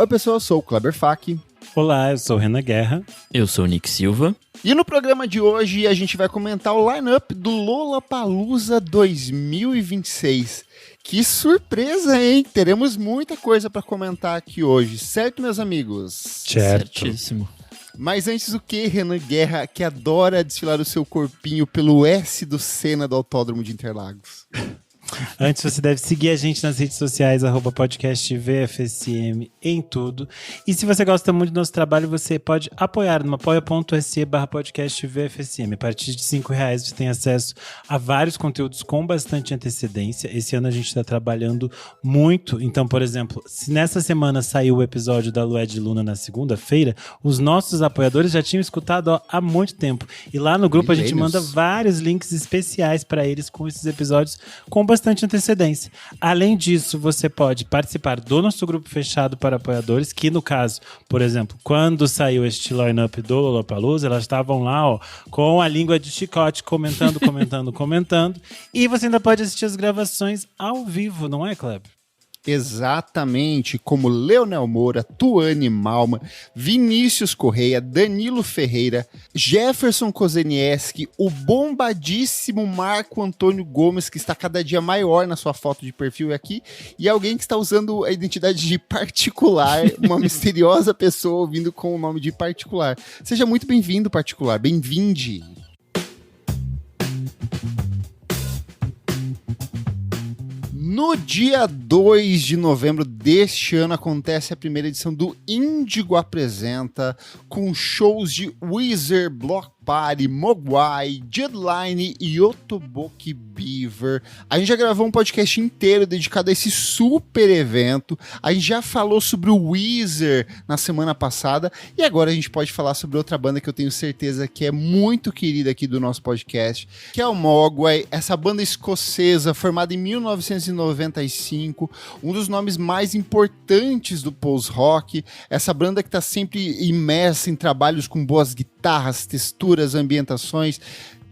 Oi pessoal, eu sou o Kleber Fak. Olá, eu sou o Renan Guerra. Eu sou o Nick Silva. E no programa de hoje a gente vai comentar o line-up do Lollapalooza 2026. Que surpresa, hein? Teremos muita coisa para comentar aqui hoje, certo, meus amigos? Certíssimo. Mas antes o que, Renan Guerra, que adora desfilar o seu corpinho pelo S do Senna do Autódromo de Interlagos? Antes, você deve seguir a gente nas redes sociais, @podcastvfsm em tudo. E se você gosta muito do nosso trabalho, você pode apoiar no apoia.se/podcastvfsm. A partir de R$5 você tem acesso a vários conteúdos com bastante antecedência. Esse ano a gente está trabalhando muito. Então, por exemplo, se nessa semana saiu o episódio da Lué de Luna na segunda-feira, os nossos apoiadores já tinham escutado há muito tempo. E lá no grupo a gente manda vários links especiais para eles com esses episódios com bastante antecedência. Além disso, você pode participar do nosso grupo fechado para apoiadores, que no caso, por exemplo, quando saiu este line-up do Lollapalooza, elas estavam lá, ó, com a língua de chicote, comentando. E você ainda pode assistir as gravações ao vivo, não é, Kleber? Exatamente, como Leonel Moura, Tuane Malma, Vinícius Correia, Danilo Ferreira, Jefferson Kozenieski, o bombadíssimo Marco Antônio Gomes, que está cada dia maior na sua foto de perfil aqui, e alguém que está usando a identidade de particular, uma misteriosa pessoa ouvindo com o nome de particular. Seja muito bem-vindo, particular, bem-vinde! No dia 2 de novembro deste ano acontece a primeira edição do Índigo Apresenta, com shows de Weezer, Block Party, Mogwai, Deadline e Otoboke Beaver. A gente já gravou um podcast inteiro dedicado a esse super evento. A gente já falou sobre o Weezer na semana passada e agora a gente pode falar sobre outra banda que eu tenho certeza que é muito querida aqui do nosso podcast, que é o Mogwai, essa banda escocesa formada em 1995, um dos nomes mais importantes do post-rock, essa banda que está sempre imersa em trabalhos com boas guitarras, texturas, ambientações,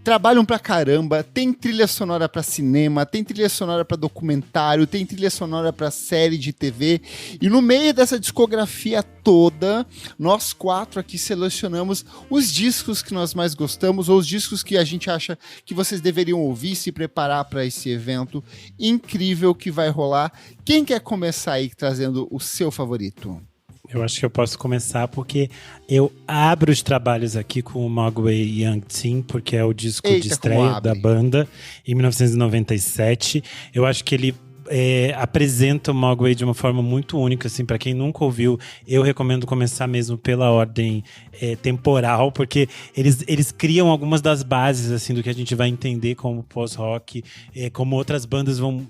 trabalham pra caramba, tem trilha sonora pra cinema, tem trilha sonora pra documentário, tem trilha sonora pra série de TV, e no meio dessa discografia toda, nós quatro aqui selecionamos os discos que nós mais gostamos, ou os discos que a gente acha que vocês deveriam ouvir, se preparar para esse evento incrível que vai rolar. Quem quer começar aí trazendo o seu favorito? Eu acho que eu posso começar porque eu abro os trabalhos aqui com o Mogwai Young Teen, porque é o disco de estreia da banda, em 1997. Eu acho que ele apresenta o Mogwai de uma forma muito única, assim, para quem nunca ouviu, eu recomendo começar mesmo pela ordem temporal, porque eles criam algumas das bases, assim, do que a gente vai entender como post-rock, como outras bandas vão...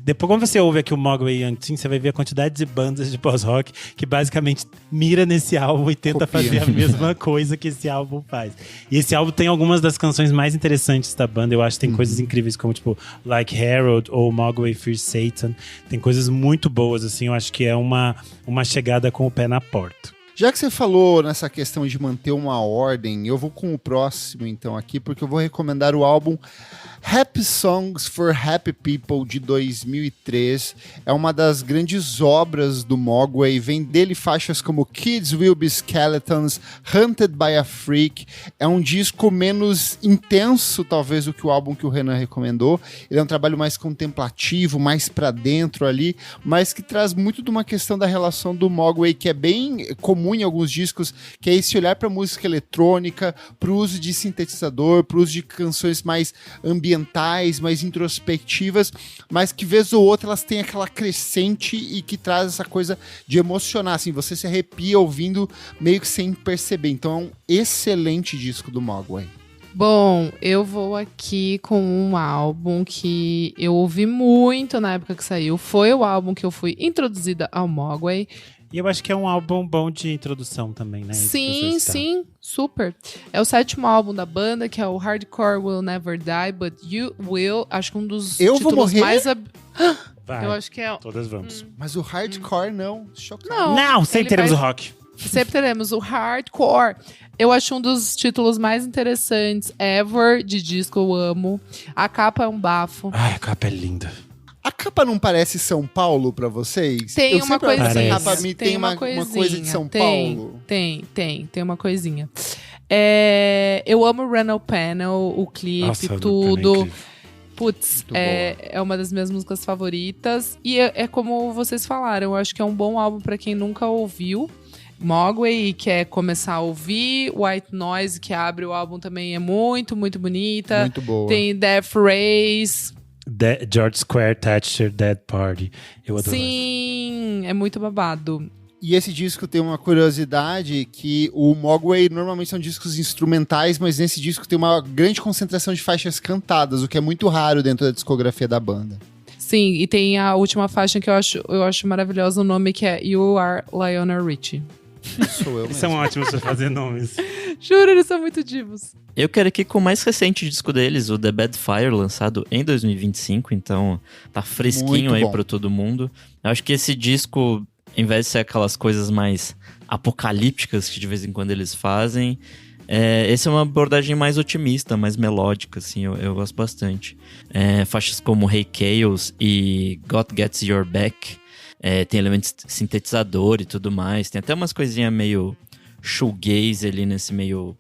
Depois, quando você ouve aqui o Mogwai Young Teen, você vai ver a quantidade de bandas de post-rock que basicamente mira nesse álbum e tenta fazer a mesma coisa que esse álbum faz. E esse álbum tem algumas das canções mais interessantes da banda, eu acho que tem coisas incríveis, como tipo Like Harold ou Mogwai Fear Satan. Tem coisas muito boas, assim, eu acho que é uma chegada com o pé na porta. Já que você falou nessa questão de manter uma ordem, eu vou com o próximo então aqui, porque eu vou recomendar o álbum Happy Songs for Happy People, de 2003. É uma das grandes obras do Mogwai, vem dele faixas como Kids Will Be Skeletons, Hunted by a Freak. É um disco menos intenso, talvez, do que o álbum que o Renan recomendou. Ele é um trabalho mais contemplativo, mais pra dentro ali, mas que traz muito de uma questão da relação do Mogwai, que é bem comum em alguns discos, que é esse olhar pra música eletrônica, pro uso de sintetizador, pro uso de canções mais ambientais, mais introspectivas, mas que vez ou outra elas têm aquela crescente e que traz essa coisa de emocionar, assim, você se arrepia ouvindo meio que sem perceber. Então é um excelente disco do Mogwai. Bom, eu vou aqui com um álbum que eu ouvi muito na época que saiu. Foi o álbum que eu fui introduzida ao Mogwai. E eu acho que é um álbum bom de introdução também, né? Sim, super. É o 7º álbum da banda, que é o Hardcore Will Never Die, But You Will. Acho que um dos títulos mais... Vai, eu acho que é... Todas vamos. Mas o hardcore não. Chocado. Não, sempre teremos o rock. Sempre teremos o hardcore. Eu acho um dos títulos mais interessantes ever de disco, eu amo. A capa é um bafo. Ai, a capa é linda. A capa não parece São Paulo pra vocês? Tem uma coisinha. Essa capa tem uma coisa de São Paulo. Tem uma coisinha. Eu amo Run Panel, o clipe, Nossa, tudo. Putz, Muito é uma das minhas músicas favoritas. E é como vocês falaram, eu acho que é um bom álbum pra quem nunca ouviu. Mogwai, e quer começar a ouvir. White Noise, que abre o álbum, também é muito, muito bonita. Muito boa. Tem Death Race. George Square, Thatcher, Dead Party. Eu adoro. Sim, é muito babado. E esse disco tem uma curiosidade que o Mogwai normalmente são discos instrumentais, mas nesse disco tem uma grande concentração de faixas cantadas, o que é muito raro dentro da discografia da banda. Sim, e tem a última faixa que eu acho maravilhosa, o nome que é You Are Lionel Richie. Sou eu mesmo. São ótimos pra fazer nomes. Juro, eles são muito divos. Eu quero aqui com o mais recente disco deles, o The Bad Fire, lançado em 2025, então tá fresquinho Muito aí bom. pra todo mundo. Eu acho que esse disco, em vez de ser aquelas coisas mais apocalípticas que de vez em quando eles fazem, essa é uma abordagem mais otimista, mais melódica, assim, eu gosto bastante. Faixas como Hey Chaos e God Gets Your Back, tem elementos de sintetizador e tudo mais, tem até umas coisinhas meio shoegaze ali nesse meio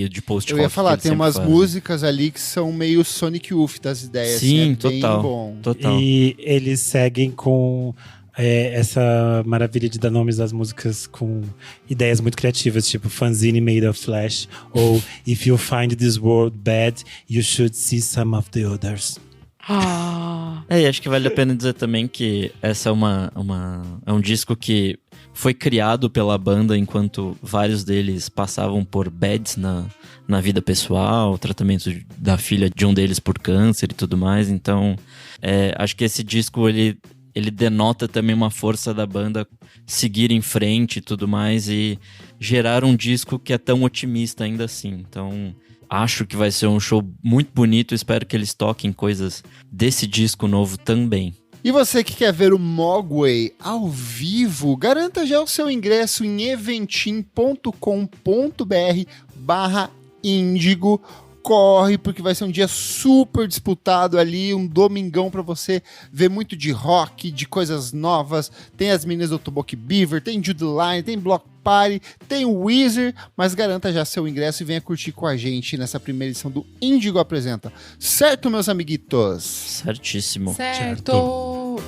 de post-rock. Eu ia falar, que eles tem sempre umas fazem. músicas ali que são meio Sonic Youth das ideias. Sim, assim, bem total. bom. Total. E eles seguem com essa maravilha de dar nomes às músicas com ideias muito criativas, tipo Fanzine Made of Flesh, ou If You Find This World Bad, You Should See Some of the Others. E acho que vale a pena dizer também que essa é um disco que foi criado pela banda enquanto vários deles passavam por bads na vida pessoal, tratamento da filha de um deles por câncer e tudo mais. Então, acho que esse disco, ele denota também uma força da banda seguir em frente e tudo mais e gerar um disco que é tão otimista ainda assim. Então, acho que vai ser um show muito bonito. Espero que eles toquem coisas desse disco novo também. E você que quer ver o Mogwai ao vivo, garanta já o seu ingresso em eventim.com.br/índigo. Corre, porque vai ser um dia super disputado ali, um domingão pra você ver muito de rock, de coisas novas. Tem as meninas do Toboque Beaver, tem Judy Line, tem Block Party, tem o Weezer, mas garanta já seu ingresso e venha curtir com a gente nessa primeira edição do Índigo Apresenta. Certo, meus amiguitos? Certíssimo. Certo.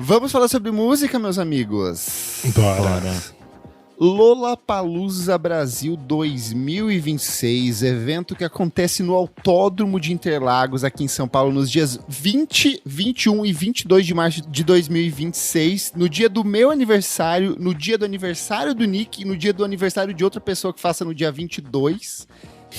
Vamos falar sobre música, meus amigos. Bora. Lollapalooza Brasil 2026, evento que acontece no Autódromo de Interlagos, aqui em São Paulo, nos dias 20, 21 e 22 de março de 2026, no dia do meu aniversário, no dia do aniversário do Nick e no dia do aniversário de outra pessoa que faça no dia 22.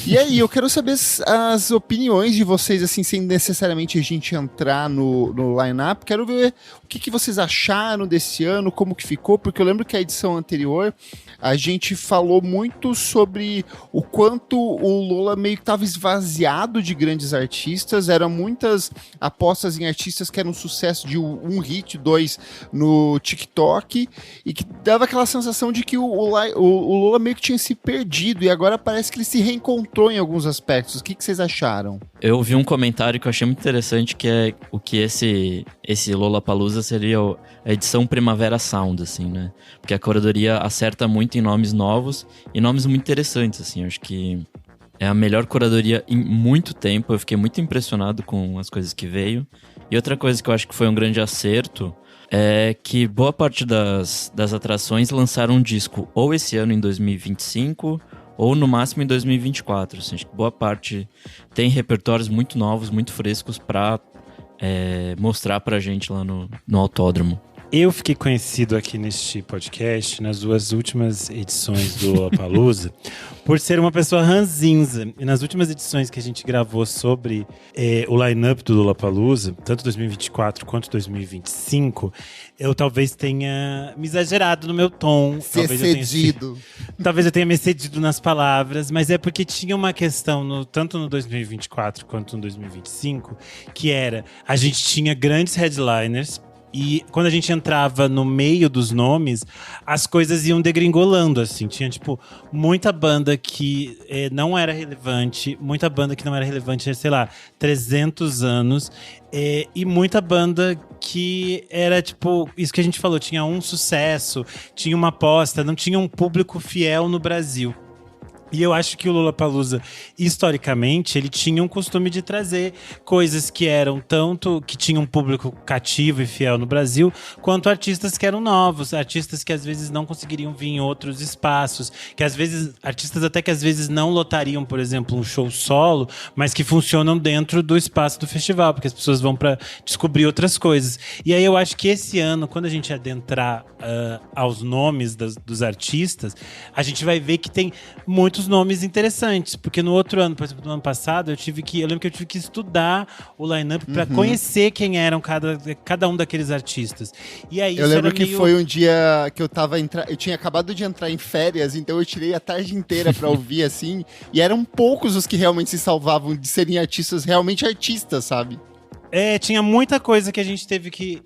E aí, eu quero saber as opiniões de vocês, assim, sem necessariamente a gente entrar no line-up. Quero ver o que vocês acharam desse ano, como que ficou, porque eu lembro que a edição anterior a gente falou muito sobre o quanto o Lola meio que estava esvaziado de grandes artistas, eram muitas apostas em artistas que eram sucesso de um hit, 2 no TikTok, e que dava aquela sensação de que o Lola meio que tinha se perdido, e agora parece que ele se reencontrou em alguns aspectos. O que vocês acharam? Eu vi um comentário que eu achei muito interessante, que é o que esse Lollapalooza seria a edição Primavera Sound, assim, né? Porque a curadoria acerta muito em nomes novos e nomes muito interessantes, assim. Eu acho que é a melhor curadoria em muito tempo. Eu fiquei muito impressionado com as coisas que veio. E outra coisa que eu acho que foi um grande acerto é que boa parte das atrações lançaram um disco ou esse ano em 2025 ou no máximo em 2024. Assim, acho que boa parte tem repertórios muito novos, muito frescos pra mostrar pra gente lá no autódromo. Eu fiquei conhecido aqui neste podcast, nas duas últimas edições do Lollapalooza, por ser uma pessoa ranzinza. E nas últimas edições que a gente gravou sobre o line-up do Lollapalooza, tanto 2024 quanto 2025, eu talvez tenha me exagerado no meu tom. Talvez eu tenha me excedido nas palavras, mas é porque tinha uma questão, tanto no 2024 quanto no 2025, que era, a gente tinha grandes headliners, E quando a gente entrava no meio dos nomes, as coisas iam degringolando, assim. Tinha, tipo, muita banda que não era relevante, muita banda que não era relevante, sei lá, 300 anos. E muita banda que era, tipo, isso que a gente falou, tinha um sucesso, tinha uma aposta, não tinha um público fiel no Brasil. E eu acho que o Lollapalooza, historicamente, ele tinha um costume de trazer coisas que eram tanto que tinham um público cativo e fiel no Brasil, quanto artistas que eram novos, artistas que às vezes não conseguiriam vir em outros espaços, que às vezes, artistas até que às vezes não lotariam, por exemplo, um show solo, mas que funcionam dentro do espaço do festival, porque as pessoas vão para descobrir outras coisas. E aí eu acho que esse ano, quando a gente adentrar aos nomes dos artistas, a gente vai ver que tem muitos nomes interessantes, porque no outro ano, por exemplo, no ano passado, eu lembro que eu tive que estudar o line-up para conhecer quem eram cada um daqueles artistas. E aí eu lembro que foi um dia que eu tinha acabado de entrar em férias, então eu tirei a tarde inteira para ouvir assim, e eram poucos os que realmente se salvavam de serem artistas, realmente artistas, sabe? Tinha muita coisa que a gente teve que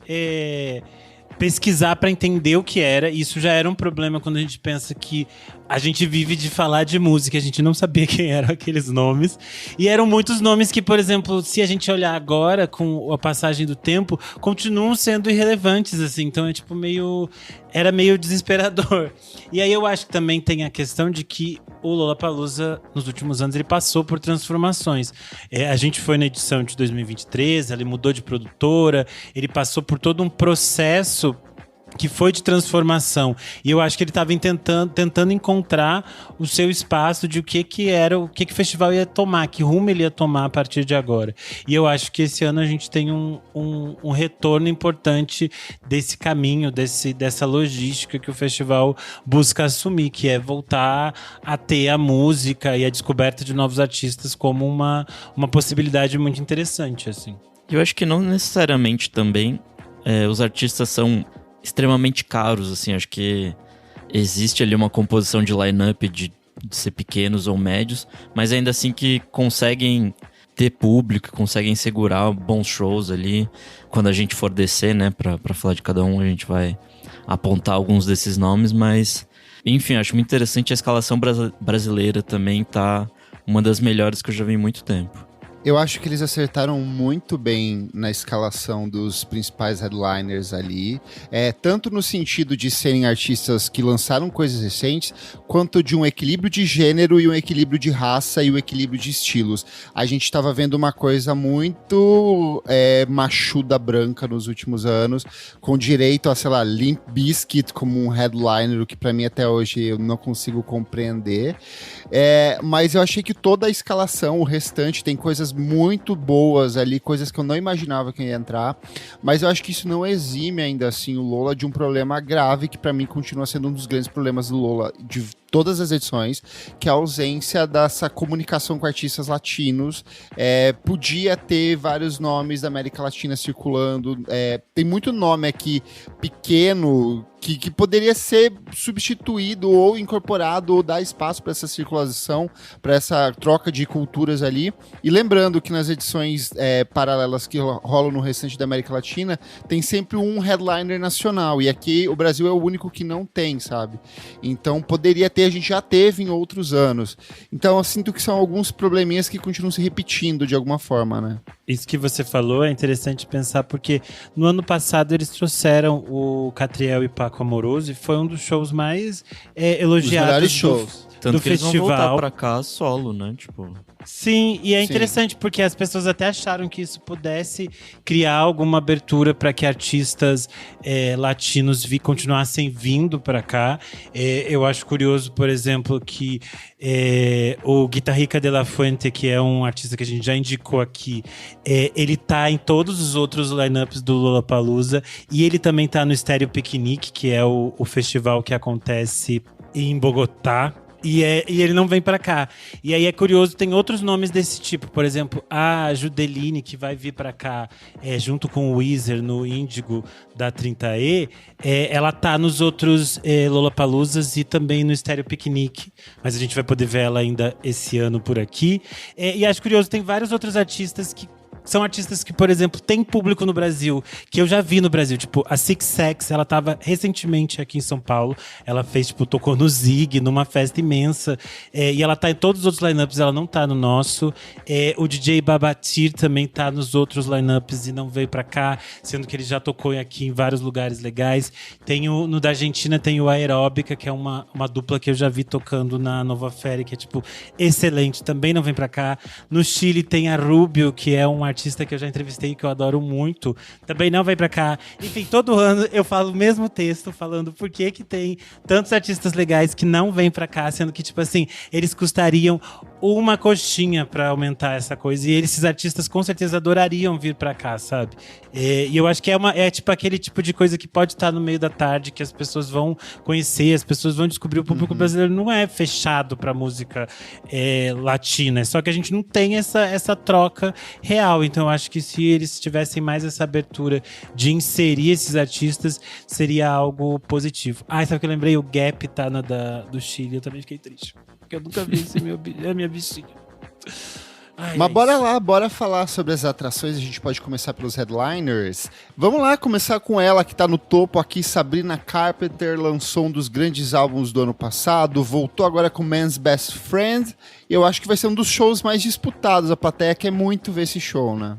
pesquisar para entender o que era. Isso já era um problema quando a gente pensa que a gente vive de falar de música, a gente não sabia quem eram aqueles nomes. E eram muitos nomes que, por exemplo, se a gente olhar agora com a passagem do tempo, continuam sendo irrelevantes, assim. Então é tipo era meio desesperador. E aí eu acho que também tem a questão de que o Lollapalooza, nos últimos anos, ele passou por transformações. A gente foi na edição de 2023, ele mudou de produtora, ele passou por todo um processo que foi de transformação. E eu acho que ele estava tentando encontrar o seu espaço de o que o festival ia tomar, que rumo ele ia tomar a partir de agora. E eu acho que esse ano a gente tem um retorno importante desse caminho, dessa logística que o festival busca assumir, que é voltar a ter a música e a descoberta de novos artistas como uma possibilidade muito interessante, assim. Eu acho que não necessariamente também os artistas são extremamente caros, assim. Acho que existe ali uma composição de line-up de ser pequenos ou médios, mas ainda assim que conseguem ter público, conseguem segurar bons shows ali. Quando a gente for descer, né, pra falar de cada um, a gente vai apontar alguns desses nomes, mas enfim, acho muito interessante. A escalação brasileira também tá uma das melhores que eu já vi em muito tempo. Eu acho que eles acertaram muito bem na escalação dos principais headliners ali, tanto no sentido de serem artistas que lançaram coisas recentes, quanto de um equilíbrio de gênero e um equilíbrio de raça e um equilíbrio de estilos. A gente estava vendo uma coisa muito machuda branca nos últimos anos, com direito a, sei lá, Limp Bizkit como um headliner, o que para mim até hoje eu não consigo compreender. Mas eu achei que toda a escalação, o restante, tem coisas muito boas ali, coisas que eu não imaginava que ia entrar, mas eu acho que isso não exime ainda assim o Lolla de um problema grave que pra mim continua sendo um dos grandes problemas do Lolla de todas as edições, que é a ausência dessa comunicação com artistas latinos. Podia ter vários nomes da América Latina circulando, tem muito nome aqui pequeno que poderia ser substituído ou incorporado ou dar espaço para essa circulação, para essa troca de culturas ali. E lembrando que nas edições paralelas que rolam no restante da América Latina, tem sempre um headliner nacional, e aqui o Brasil é o único que não tem, sabe? Então poderia ter, a gente já teve em outros anos. Então eu sinto que são alguns probleminhas que continuam se repetindo de alguma forma, né? Isso que você falou é interessante pensar, porque no ano passado eles trouxeram o Catriel e Paco Amoroso, e foi um dos shows mais elogiados Tanto do que festival. Eles vão voltar pra cá solo, né? Tipo... Sim, e é interessante porque as pessoas até acharam que isso pudesse criar alguma abertura para que artistas latinos continuassem vindo para cá. Eu acho curioso, por exemplo, que o Guitarrica de la Fuente, que é um artista que a gente já indicou aqui, ele tá em todos os outros lineups do Lollapalooza, e ele também tá no Estéreo Picnic, que é o festival que acontece em Bogotá. E ele não vem pra cá. E aí é curioso, tem outros nomes desse tipo. Por exemplo, a Judeline, que vai vir pra cá junto com o Weezer no Índigo da 30E, ela tá nos outros Lollapaloozas e também no Estéreo Picnic. Mas a gente vai poder ver ela ainda esse ano por aqui. E acho curioso, tem vários outros artistas que são artistas que, por exemplo, tem público no Brasil, que eu já vi no Brasil. Tipo, a Six Sex, ela tava recentemente aqui em São Paulo. Ela fez, tipo, tocou no Zig, numa festa imensa. E ela tá em todos os outros lineups, ela não tá no nosso. O DJ Babatir também tá nos outros lineups e não veio pra cá, sendo que ele já tocou aqui em vários lugares legais. No da Argentina tem o Aeróbica, que é uma dupla que eu já vi tocando na Nova Féria, que é, tipo, excelente. Também não vem pra cá. No Chile tem a Rubio, que é um artista que eu já entrevistei, que eu adoro muito. Também não vem pra cá. Enfim, todo ano eu falo o mesmo texto, falando por que tem tantos artistas legais que não vêm pra cá, sendo que, tipo assim, eles custariam uma coxinha pra aumentar essa coisa. E esses artistas com certeza adorariam vir pra cá, sabe? E eu acho que é tipo aquele tipo de coisa que pode estar no meio da tarde, que as pessoas vão conhecer, as pessoas vão descobrir. O público brasileiro não é fechado pra música latina, só que a gente não tem essa troca real. Então eu acho que se eles tivessem mais essa abertura de inserir esses artistas, seria algo positivo. Sabe o que eu lembrei? O Gap tá do Chile, eu também fiquei triste, porque eu nunca vi a minha bichinha. Mas bora lá, bora falar sobre as atrações. A gente pode começar pelos headliners. Vamos lá, começar com ela que tá no topo aqui. Sabrina Carpenter lançou um dos grandes álbuns do ano passado, voltou agora com Man's Best Friend. Eu acho que vai ser um dos shows mais disputados. A plateia quer muito ver esse show, né?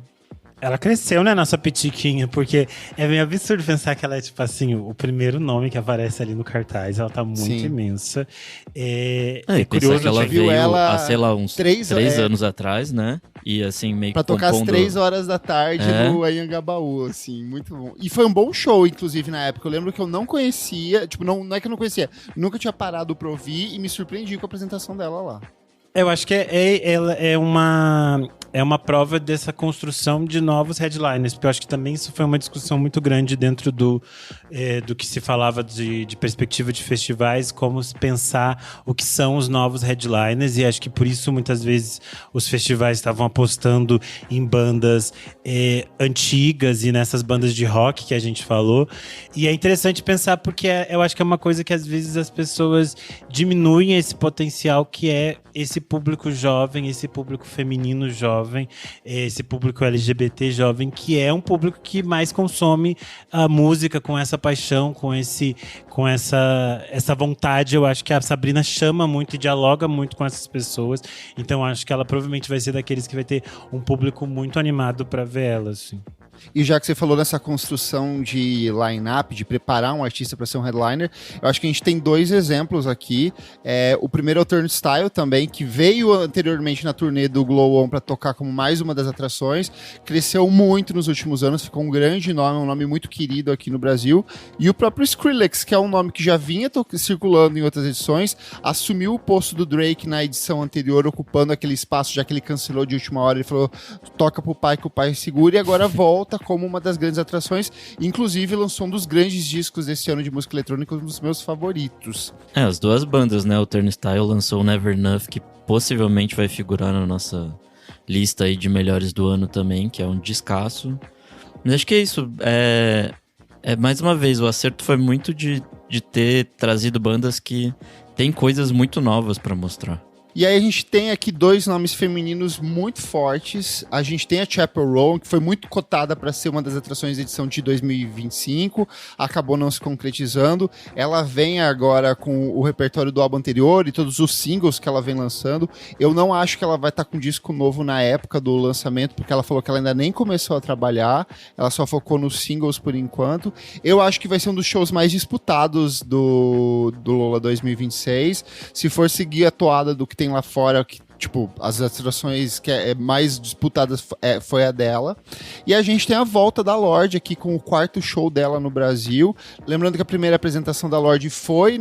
Ela cresceu, né, nossa pitiquinha, porque é meio absurdo pensar que ela é, tipo assim, o primeiro nome que aparece ali no cartaz. Ela tá muito imensa. É curioso, que ela veio há, sei lá, uns 3 anos atrás, né? E assim, meio pra tocar às 3 horas da tarde no Anhangabaú, assim, muito bom. E foi um bom show, inclusive, na época. Eu lembro que eu não conhecia, tipo, não é que eu não conhecia, nunca tinha parado pra ouvir e me surpreendi com a apresentação dela lá. Eu acho que ela é uma prova dessa construção de novos headliners, porque eu acho que também isso foi uma discussão muito grande dentro do que se falava de perspectiva de festivais, como pensar o que são os novos headliners, e acho que por isso muitas vezes os festivais estavam apostando em bandas antigas e nessas bandas de rock que a gente falou. E é interessante pensar porque eu acho que é uma coisa que às vezes as pessoas diminuem esse potencial que é esse público jovem, esse público feminino jovem, esse público LGBT jovem, que é um público que mais consome a música com essa paixão, com essa vontade. Eu acho que a Sabrina chama muito e dialoga muito com essas pessoas, então acho que ela provavelmente vai ser daqueles que vai ter um público muito animado para ver ela, assim. E já que você falou nessa construção de line-up, de preparar um artista para ser um headliner, eu acho que a gente tem 2 exemplos aqui. O primeiro é o Turnstile também, que veio anteriormente na turnê do Glow On para tocar como mais uma das atrações. Cresceu muito nos últimos anos, ficou um grande nome, um nome muito querido aqui no Brasil. E o próprio Skrillex, que é um nome que já vinha circulando em outras edições, assumiu o posto do Drake na edição anterior, ocupando aquele espaço, já que ele cancelou de última hora. Ele falou, toca pro pai que o pai segura, e agora volta como uma das grandes atrações, inclusive lançou um dos grandes discos desse ano de música eletrônica, um dos meus favoritos. As 2 bandas, né? O Turnstile lançou o Never Enough, que possivelmente vai figurar na nossa lista aí de melhores do ano também, que é um descasso. Mas acho que é isso. Mais uma vez, o acerto foi muito de ter trazido bandas que têm coisas muito novas pra mostrar. E aí a gente tem aqui 2 nomes femininos muito fortes. A gente tem a Chappell Roan, que foi muito cotada para ser uma das atrações da edição de 2025, acabou não se concretizando. Ela vem agora com o repertório do álbum anterior e todos os singles que ela vem lançando. Eu não acho que ela vai estar com um disco novo na época do lançamento, porque ela falou que ela ainda nem começou a trabalhar, ela só focou nos singles por enquanto. Eu acho que vai ser um dos shows mais disputados do Lola 2026. Se for seguir a toada do que tem lá fora, que tipo, as atrações que é mais disputadas foi a dela. E a gente tem a volta da Lorde aqui com o 4º show dela no Brasil. Lembrando que a primeira apresentação da Lorde foi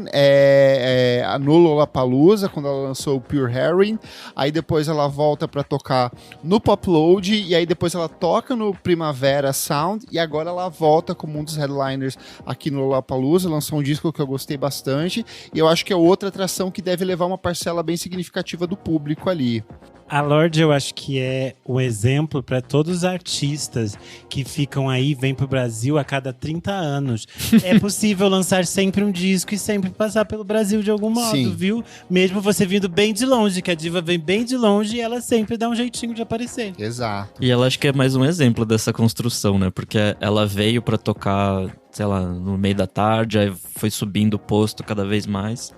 no Lollapalooza, quando ela lançou o Pure Herring. Aí depois ela volta para tocar no Popload, e aí depois ela toca no Primavera Sound, e agora ela volta como um dos headliners aqui no Lollapalooza. Lançou um disco que eu gostei bastante, e eu acho que é outra atração que deve levar uma parcela bem significativa do público ali. A Lorde, eu acho que é um exemplo para todos os artistas que ficam aí, vêm pro Brasil a cada 30 anos. É possível lançar sempre um disco e sempre passar pelo Brasil de algum modo, Sim. viu? Mesmo você vindo bem de longe, que a diva vem bem de longe e ela sempre dá um jeitinho de aparecer. Exato. E ela acho que é mais um exemplo dessa construção, né? Porque ela veio pra tocar, sei lá, no meio da tarde, aí foi subindo o posto cada vez mais,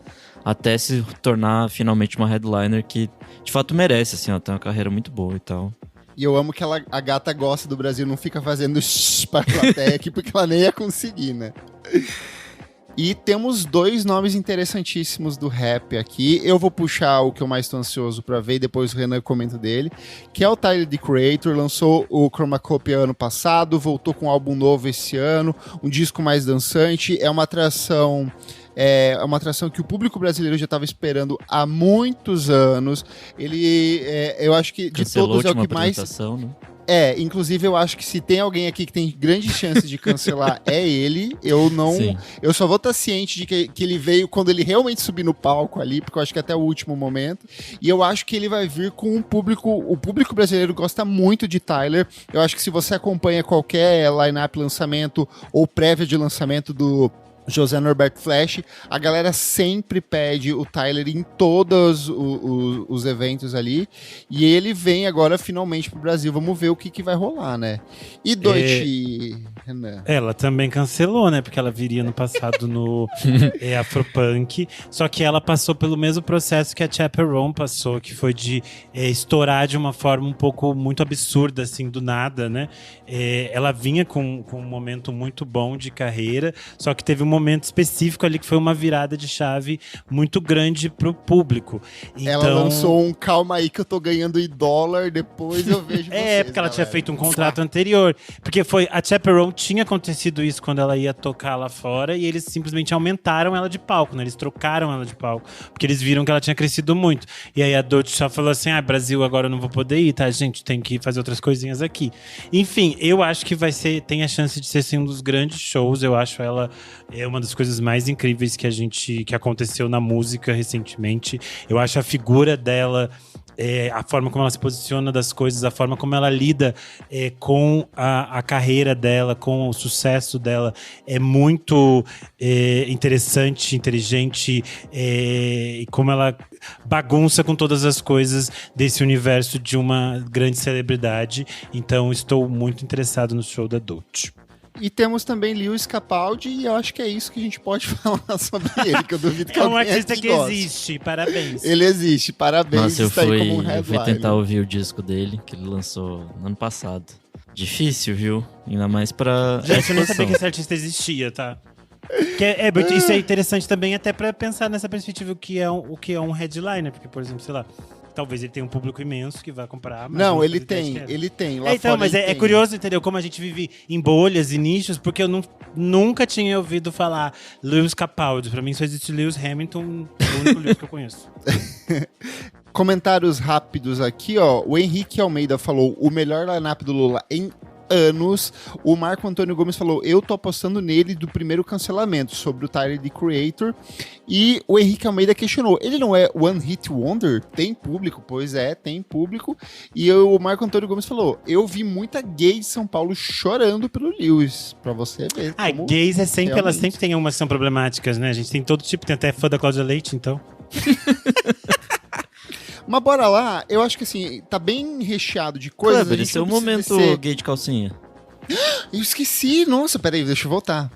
até se tornar finalmente uma headliner que de fato merece, assim, ela tem uma carreira muito boa e tal. E eu amo que a gata gosta do Brasil, não fica fazendo pra plateia aqui, porque ela nem ia conseguir, né? E temos 2 nomes interessantíssimos do rap aqui. Eu vou puxar o que eu mais tô ansioso pra ver e depois o Renan comenta dele, que é o Tyler, The Creator. Lançou o Chromacopia ano passado, voltou com um álbum novo esse ano, um disco mais dançante. É uma atração que o público brasileiro já estava esperando há muitos anos. Ele, eu acho que de todos é o que mais... Né? Inclusive eu acho que se tem alguém aqui que tem grandes chances de cancelar, é ele. Eu só vou estar ciente de que ele veio quando ele realmente subir no palco ali, porque eu acho que até o último momento. E eu acho que ele vai vir com o público brasileiro gosta muito de Tyler. Eu acho que se você acompanha qualquer line-up lançamento ou prévia de lançamento do José Norberto Flash, a galera sempre pede o Tyler em todos os eventos ali, e ele vem agora finalmente pro Brasil. Vamos ver o que vai rolar, né? E Deutsche, Renan? Ela também cancelou, né? Porque ela viria no passado no Afropunk, só que ela passou pelo mesmo processo que a Chaperone passou, que foi de estourar de uma forma um pouco muito absurda, assim, do nada, né? Ela vinha com um momento muito bom de carreira, só que teve um momento específico ali que foi uma virada de chave muito grande pro público. Então, ela lançou um calma aí que eu tô ganhando em dólar, depois eu vejo vocês, porque ela tinha feito um contrato anterior. Porque a Chaperone tinha acontecido isso quando ela ia tocar lá fora e eles simplesmente aumentaram ela de palco, né? Eles trocaram ela de palco, porque eles viram que ela tinha crescido muito. E aí a Deutsche só falou assim, Brasil, agora eu não vou poder ir, tá? Gente, tem que fazer outras coisinhas aqui. Enfim, eu acho que tem a chance de ser assim, um dos grandes shows. Eu acho ela uma das coisas mais incríveis que aconteceu na música recentemente. Eu acho a figura dela, a forma como ela se posiciona das coisas, a forma como ela lida com a carreira dela, com o sucesso dela, é muito interessante, inteligente, e como ela bagunça com todas as coisas desse universo de uma grande celebridade. Então estou muito interessado no show da Deutsche. E temos também Lewis Capaldi, e eu acho que é isso que a gente pode falar sobre ele, que eu duvido que é um artista que goste. Existe, parabéns. Ele existe, parabéns. Nossa, eu fui tentar ouvir o disco dele, que ele lançou no ano passado. Difícil, viu? Ainda mais pra... Gente, eu nem sabia que esse artista existia, tá? Isso é interessante também, até pra pensar nessa perspectiva o que é um headliner, porque, por exemplo, sei lá, talvez ele tenha um público imenso que vai comprar. Mas não, ele tem. Lá então, fora mas é curioso, entendeu? Como a gente vive em bolhas e nichos, porque eu nunca tinha ouvido falar Lewis Capaldi. Pra mim só existe Lewis Hamilton, o único Lewis que eu conheço. Comentários rápidos aqui, ó. O Henrique Almeida falou: o melhor line-up do Lula em anos. O Marco Antônio Gomes falou: eu tô apostando nele do primeiro cancelamento, sobre o Tyler, The Creator. E o Henrique Almeida questionou: ele não é One Hit Wonder? Tem público? Pois é, tem público. E o Marco Antônio Gomes falou: eu vi muita gay de São Paulo chorando pelo Lewis. Pra você ver. Gays elas sempre têm umas que são problemáticas, né? A gente tem todo tipo, tem até fã da Cláudia Leite, então. Mas bora lá, eu acho que assim, tá bem recheado de coisas. Kleber, esse é o momento gay de calcinha. Eu esqueci, nossa, peraí, deixa eu voltar.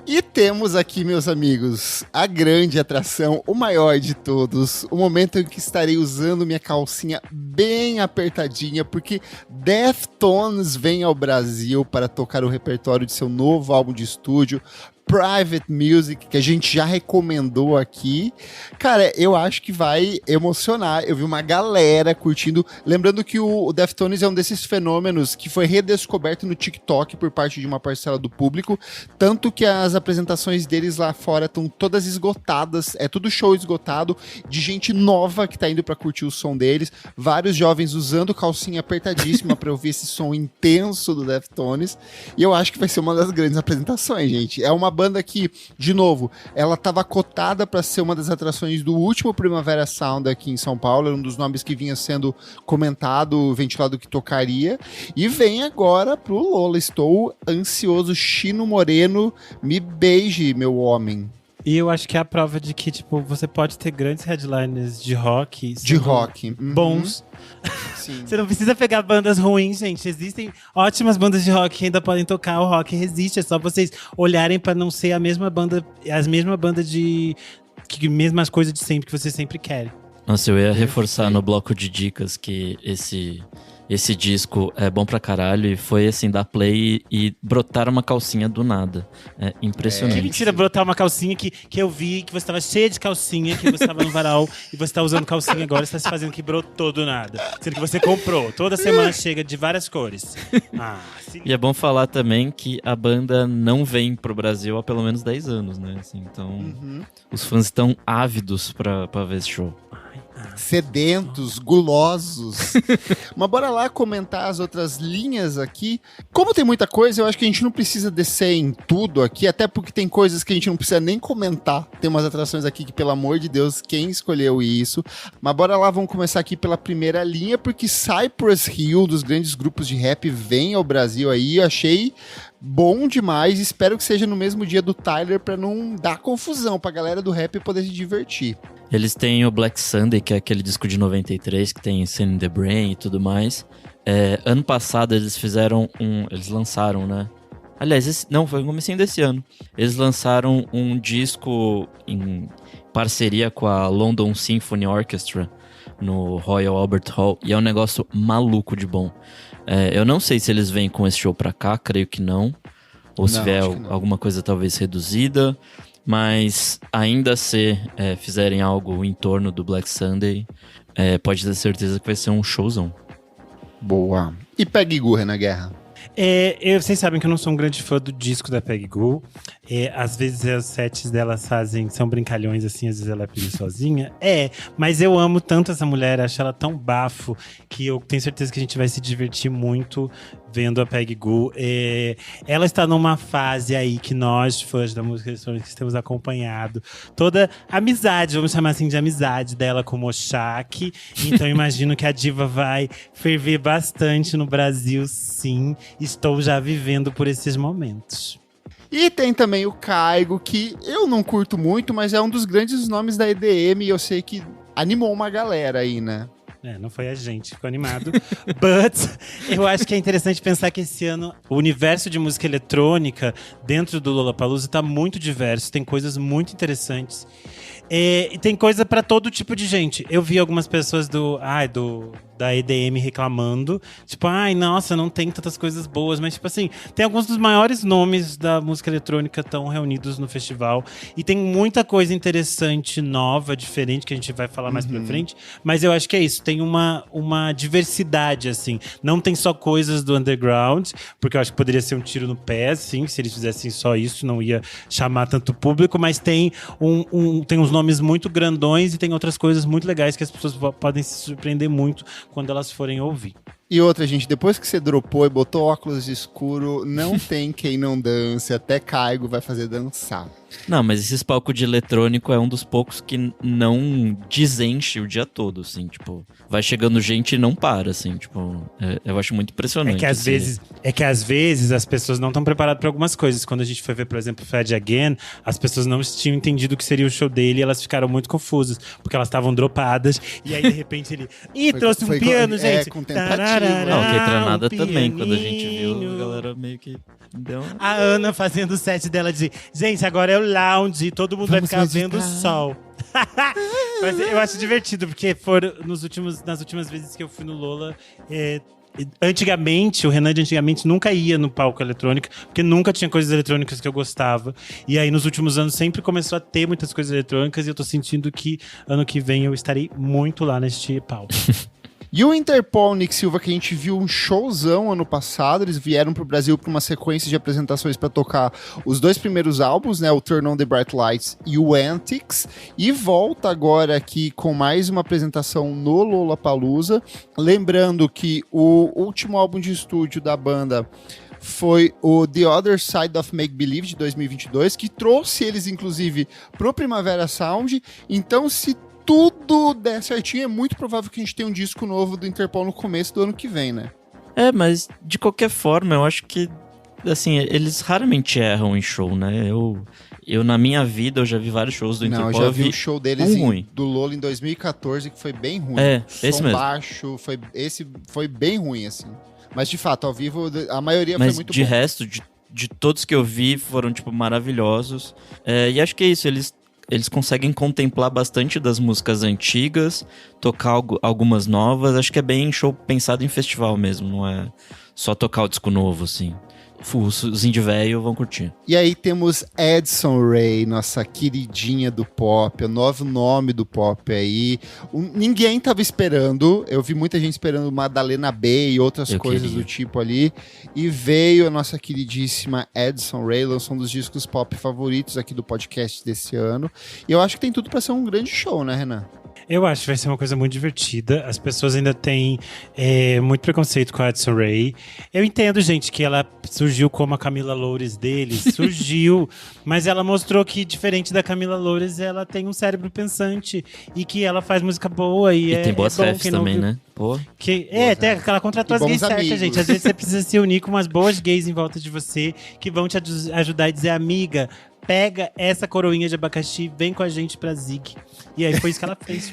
E temos aqui, meus amigos, a grande atração, o maior de todos, o momento em que estarei usando minha calcinha bem apertadinha, porque Deftones vem ao Brasil para tocar o repertório de seu novo álbum de estúdio, Private Music, que a gente já recomendou aqui. Cara, eu acho que vai emocionar. Eu vi uma galera curtindo. Lembrando que o Deftones é um desses fenômenos que foi redescoberto no TikTok por parte de uma parcela do público. Tanto que as apresentações deles lá fora estão todas esgotadas. É tudo show esgotado de gente nova que tá indo pra curtir o som deles. Vários jovens usando calcinha apertadíssima pra ouvir esse som intenso do Deftones. E eu acho que vai ser uma das grandes apresentações, gente. É uma banda que, de novo, ela estava cotada para ser uma das atrações do último Primavera Sound aqui em São Paulo, era um dos nomes que vinha sendo comentado, ventilado que tocaria, e vem agora pro Lola. Estou ansioso. Chino Moreno, me beije, meu homem. E eu acho que é a prova de que, tipo, você pode ter grandes headliners de rock. Bons. Sim. Você não precisa pegar bandas ruins, gente. Existem ótimas bandas de rock que ainda podem tocar. O rock resiste. É só vocês olharem pra não ser a mesma banda de... mesmas coisas de sempre que vocês sempre querem. Nossa, eu ia reforçar no bloco de dicas que esse disco é bom pra caralho e foi assim, dar play e brotar uma calcinha do nada. É impressionante. Que mentira, brotar uma calcinha que eu vi, que você tava cheia de calcinha, que você tava no varal e você tá usando calcinha agora, você tá se fazendo que brotou do nada. Sendo que você comprou. Toda semana chega de várias cores. E é bom falar também que a banda não vem pro Brasil há pelo menos 10 anos, né? Assim, então, os fãs estão ávidos pra ver esse show. Sedentos, gulosos. Mas bora lá comentar as outras linhas aqui. Como tem muita coisa, eu acho que a gente não precisa descer em tudo aqui, até porque tem coisas que a gente não precisa nem comentar. Tem umas atrações aqui que, pelo amor de Deus, quem escolheu isso? Mas bora lá, vamos começar aqui pela primeira linha, porque Cypress Hill, dos grandes grupos de rap, vem ao Brasil aí. Eu achei bom demais. Espero que seja no mesmo dia do Tyler pra não dar confusão, pra galera do rap poder se divertir. Eles têm o Black Sunday, que é aquele disco de 93, que tem Sin in the Brain e tudo mais. Ano passado eles eles lançaram, né? Aliás, foi no comecinho desse ano. Eles lançaram um disco em parceria com a London Symphony Orchestra no Royal Albert Hall. E é um negócio maluco de bom. Eu não sei se eles vêm com esse show pra cá, creio que não. Ou se vier alguma coisa talvez reduzida. Mas ainda se fizerem algo em torno do Black Sunday, pode ter certeza que vai ser um showzão. Boa. E Peggy Gou, Renan Guerra? Vocês sabem que eu não sou um grande fã do disco da Peggy Gou. Às vezes os sets dela são brincalhões, assim, às vezes ela pede sozinha. Mas eu amo tanto essa mulher, acho ela tão bafo, que eu tenho certeza que a gente vai se divertir muito vendo a Peggy Gou. Ela está numa fase aí que nós, fãs da música eletrônica, temos acompanhado toda a amizade, vamos chamar assim de amizade dela com o Moshak. Então imagino que a diva vai ferver bastante no Brasil, sim. Estou já vivendo por esses momentos. E tem também o Kygo, que eu não curto muito, mas é um dos grandes nomes da EDM e eu sei que animou uma galera aí, né? Não foi a gente, ficou animado. But eu acho que é interessante pensar que esse ano o universo de música eletrônica dentro do Lollapalooza tá muito diverso, tem coisas muito interessantes. E tem coisa pra todo tipo de gente. Eu vi algumas pessoas da EDM reclamando. Tipo, nossa, não tem tantas coisas boas. Mas, tipo assim, tem alguns dos maiores nomes da música eletrônica estão reunidos no festival. E tem muita coisa interessante, nova, diferente, que a gente vai falar mais pra frente. Mas eu acho que é isso. Tem uma diversidade, assim. Não tem só coisas do underground, porque eu acho que poderia ser um tiro no pé, assim. Se eles fizessem só isso, não ia chamar tanto público. Mas tem tem uns nomes muito grandões e tem outras coisas muito legais que as pessoas podem se surpreender muito quando elas forem ouvir. E outra, gente, depois que você dropou e botou óculos escuro, não tem quem não dance, até Kygo vai fazer dançar. Não, mas esses palcos de eletrônico é um dos poucos que não desenche o dia todo, assim, tipo, vai chegando gente e não para, assim, tipo, eu acho muito impressionante. É que às vezes as pessoas não estão preparadas para algumas coisas. Quando a gente foi ver, por exemplo, o Fred Again, as pessoas não tinham entendido o que seria o show dele e elas ficaram muito confusas, porque elas estavam dropadas, e aí de repente ele trouxe um piano, gente. Com tentativa. Não, que Tranada também, quando a gente viu, a galera meio que deu uma... A Ana fazendo o set dela de gente, agora é o lounge, todo mundo vai ficar vendo o sol. Mas eu acho divertido, porque nas últimas vezes que eu fui no Lola, antigamente, o Renan de antigamente nunca ia no palco eletrônico, porque nunca tinha coisas eletrônicas que eu gostava. E aí, nos últimos anos, sempre começou a ter muitas coisas eletrônicas e eu tô sentindo que ano que vem eu estarei muito lá neste palco. E o Interpol, Nick Silva, que a gente viu um showzão ano passado, eles vieram pro Brasil para uma sequência de apresentações para tocar os 2 primeiros álbuns, né, o Turn on the Bright Lights e o Antics, e volta agora aqui com mais uma apresentação no Lollapalooza. Lembrando que o último álbum de estúdio da banda foi o The Other Side of Make Believe, de 2022, que trouxe eles, inclusive, pro Primavera Sound. Então, se tudo der certinho, é muito provável que a gente tenha um disco novo do Interpol no começo do ano que vem, né? Mas de qualquer forma, eu acho que, assim, eles raramente erram em show, né? Eu na minha vida, eu já vi vários shows do Interpol. Não, eu já vi o show deles do Lola em 2014, que foi bem ruim. Esse mesmo. Baixo, esse foi bem ruim, assim. Mas, de fato, ao vivo, a maioria foi muito bom. Mas de resto, de todos que eu vi, foram, tipo, maravilhosos. E acho que é isso, eles conseguem contemplar bastante das músicas antigas, tocar algumas novas. Acho que é bem show pensado em festival mesmo, não é só tocar o disco novo, assim. Os indie velho vão curtir. E aí temos Addison Rae, nossa queridinha do pop, o novo nome do pop aí. Ninguém tava esperando, eu vi muita gente esperando Madalena B e outras coisas do tipo ali. E veio a nossa queridíssima Addison Rae, lançou um dos discos pop favoritos aqui do podcast desse ano. E eu acho que tem tudo pra ser um grande show, né, Renan? Eu acho que vai ser uma coisa muito divertida. As pessoas ainda têm muito preconceito com a Addison Rae. Eu entendo, gente, que ela surgiu como a Camila Loures deles. Surgiu, mas ela mostrou que, diferente da Camila Loures, ela tem um cérebro pensante e que ela faz música boa. E tem boas refs também, né? Pô. Ela contratou as gays certas, gente. Às vezes você precisa se unir com umas boas gays em volta de você que vão te ajudar e dizer, amiga, pega essa coroinha de abacaxi, vem com a gente pra Zig. E aí foi isso que ela fez.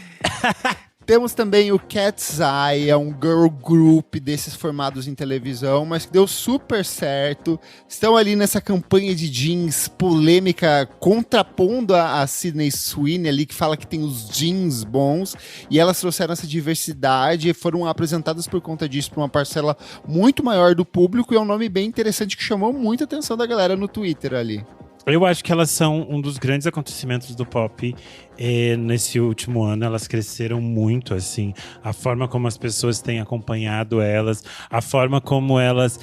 Temos também o Cat's Eye, é um girl group desses formados em televisão, mas que deu super certo. Estão ali nessa campanha de jeans polêmica, contrapondo a Sydney Sweeney ali, que fala que tem os jeans bons. E elas trouxeram essa diversidade e foram apresentadas por conta disso para uma parcela muito maior do público. E é um nome bem interessante que chamou muita atenção da galera no Twitter ali. Eu acho que elas são um dos grandes acontecimentos do pop nesse último ano. Elas cresceram muito, assim. A forma como as pessoas têm acompanhado elas, a forma como elas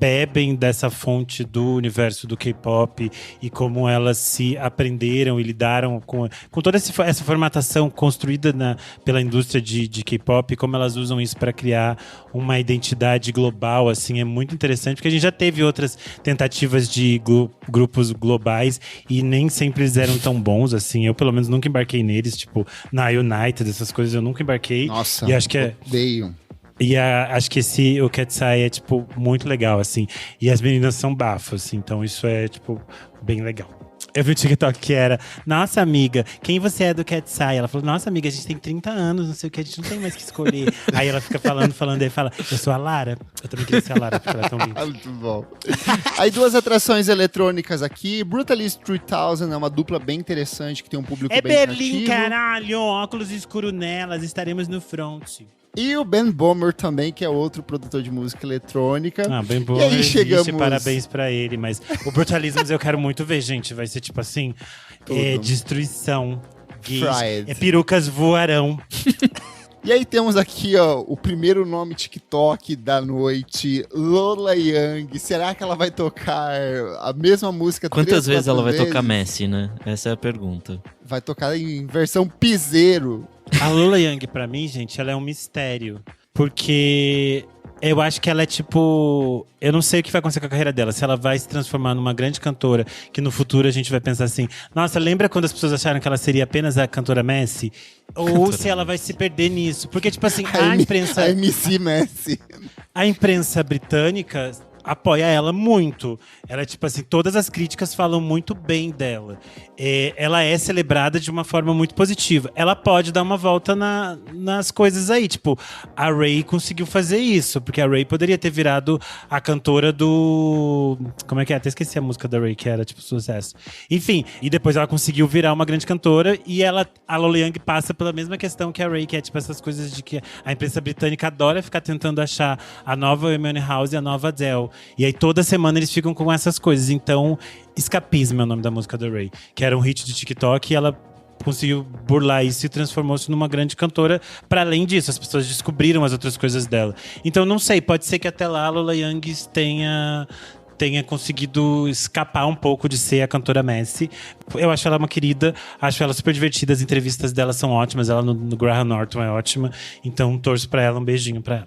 bebem dessa fonte do universo do K-pop e como elas se aprenderam e lidaram com toda essa formatação construída pela indústria de K-pop, como elas usam isso para criar uma identidade global, assim. É muito interessante, porque a gente já teve outras tentativas de grupos globais e nem sempre eles eram tão bons, assim. Eu, pelo menos, nunca embarquei neles, tipo, na United, essas coisas eu nunca embarquei. Nossa, e acho que odeio. E acho que o Cat's Eye é, tipo, muito legal, assim. E as meninas são bafas, assim, então isso é, tipo, bem legal. Eu vi um TikTok que era, nossa amiga, quem você é do Cat's Eye? Ela falou, nossa amiga, a gente tem 30 anos, não sei o que, a gente não tem mais que escolher. Aí ela fica falando, aí fala, eu sou a Lara. Eu também queria ser a Lara, porque ela é tão linda. Muito bom. Aí duas atrações eletrônicas aqui, Brutalist 3000 é uma dupla bem interessante, que tem um público bem Berlim, ativo. caralho, óculos escuros nelas, estaremos no front. E o Ben Bomer também, que é outro produtor de música eletrônica. Ben Bomer, e aí chegamos... parabéns pra ele. Mas o Brutalisms eu quero muito ver, gente. Vai ser tipo assim, destruição. Gays, perucas voarão. E aí temos aqui, ó, o primeiro nome TikTok da noite, Lola Young. Será que ela vai tocar a mesma música? Quantas vezes ela vai tocar Messi, né? Essa é a pergunta. Vai tocar em versão piseiro. A Lola Young, pra mim, gente, ela é um mistério. Porque eu acho que ela é tipo... Eu não sei o que vai acontecer com a carreira dela. Se ela vai se transformar numa grande cantora, que no futuro a gente vai pensar assim... Nossa, lembra quando as pessoas acharam que ela seria apenas a cantora Messi? Ou se ela vai se perder nisso. Porque, tipo assim, a imprensa... A MC Messi. A imprensa britânica apoia ela muito. Ela, tipo assim, todas as críticas falam muito bem dela. Ela é celebrada de uma forma muito positiva. Ela pode dar uma volta nas coisas aí. Tipo, a Rae conseguiu fazer isso. Porque a Rae poderia ter virado a cantora do... Como é que é? Até esqueci a música da Rae, que era, tipo, sucesso. Enfim, e depois ela conseguiu virar uma grande cantora. E a Lola Young passa pela mesma questão que a Rae, que é, tipo, essas coisas de que a imprensa britânica adora ficar tentando achar a nova Amy House e a nova Adele. E aí toda semana eles ficam com essas coisas. Então, Escapismo é o nome da música da Rae, que era um hit de TikTok, e ela conseguiu burlar isso e transformou-se numa grande cantora. Para além disso, as pessoas descobriram as outras coisas dela. Então, não sei, pode ser que até lá a Lola Young tenha conseguido escapar um pouco de ser a cantora Messi. Eu acho ela uma querida, acho ela super divertida, as entrevistas dela são ótimas, ela no Graham Norton é ótima, então torço pra ela, um beijinho pra ela.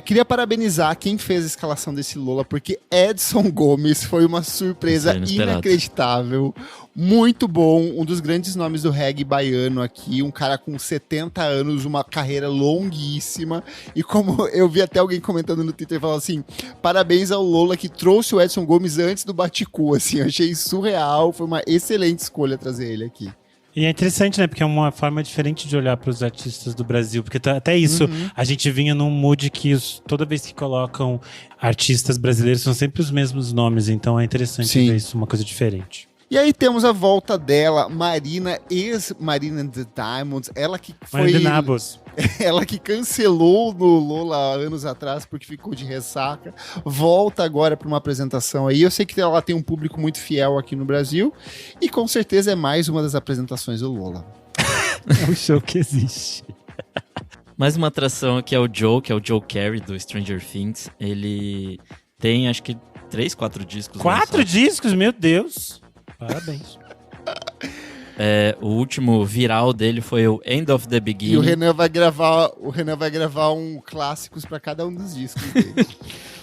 Queria parabenizar quem fez a escalação desse Lola, porque Edson Gomes foi uma surpresa inacreditável. Muito bom, um dos grandes nomes do reggae baiano aqui, um cara com 70 anos, uma carreira longuíssima. E como eu vi até alguém comentando no Twitter, falando assim, parabéns ao Lola que trouxe o Edson Gomes antes do Baticu, assim, eu achei surreal, foi uma excelente escolha trazer ele aqui. E é interessante, né? Porque é uma forma diferente de olhar para os artistas do Brasil. Porque até isso, a gente vinha num mood que toda vez que colocam artistas brasileiros são sempre os mesmos nomes. Então é interessante ver isso, uma coisa diferente. E aí temos a volta dela, Marina, ex-Marina and the Diamonds, ela que foi... Ela que cancelou no Lola anos atrás porque ficou de ressaca, volta agora para uma apresentação aí. Eu sei que ela tem um público muito fiel aqui no Brasil e com certeza é mais uma das apresentações do Lola. É um show que existe. Mais uma atração aqui é o Joe, que é o Joe Carey do Stranger Things. Ele tem acho que 3, 4 discos. 4 discos? Meu Deus! Parabéns. O último viral dele foi o End of the Beginning. E o Renan vai gravar um clássicos para cada um dos discos dele.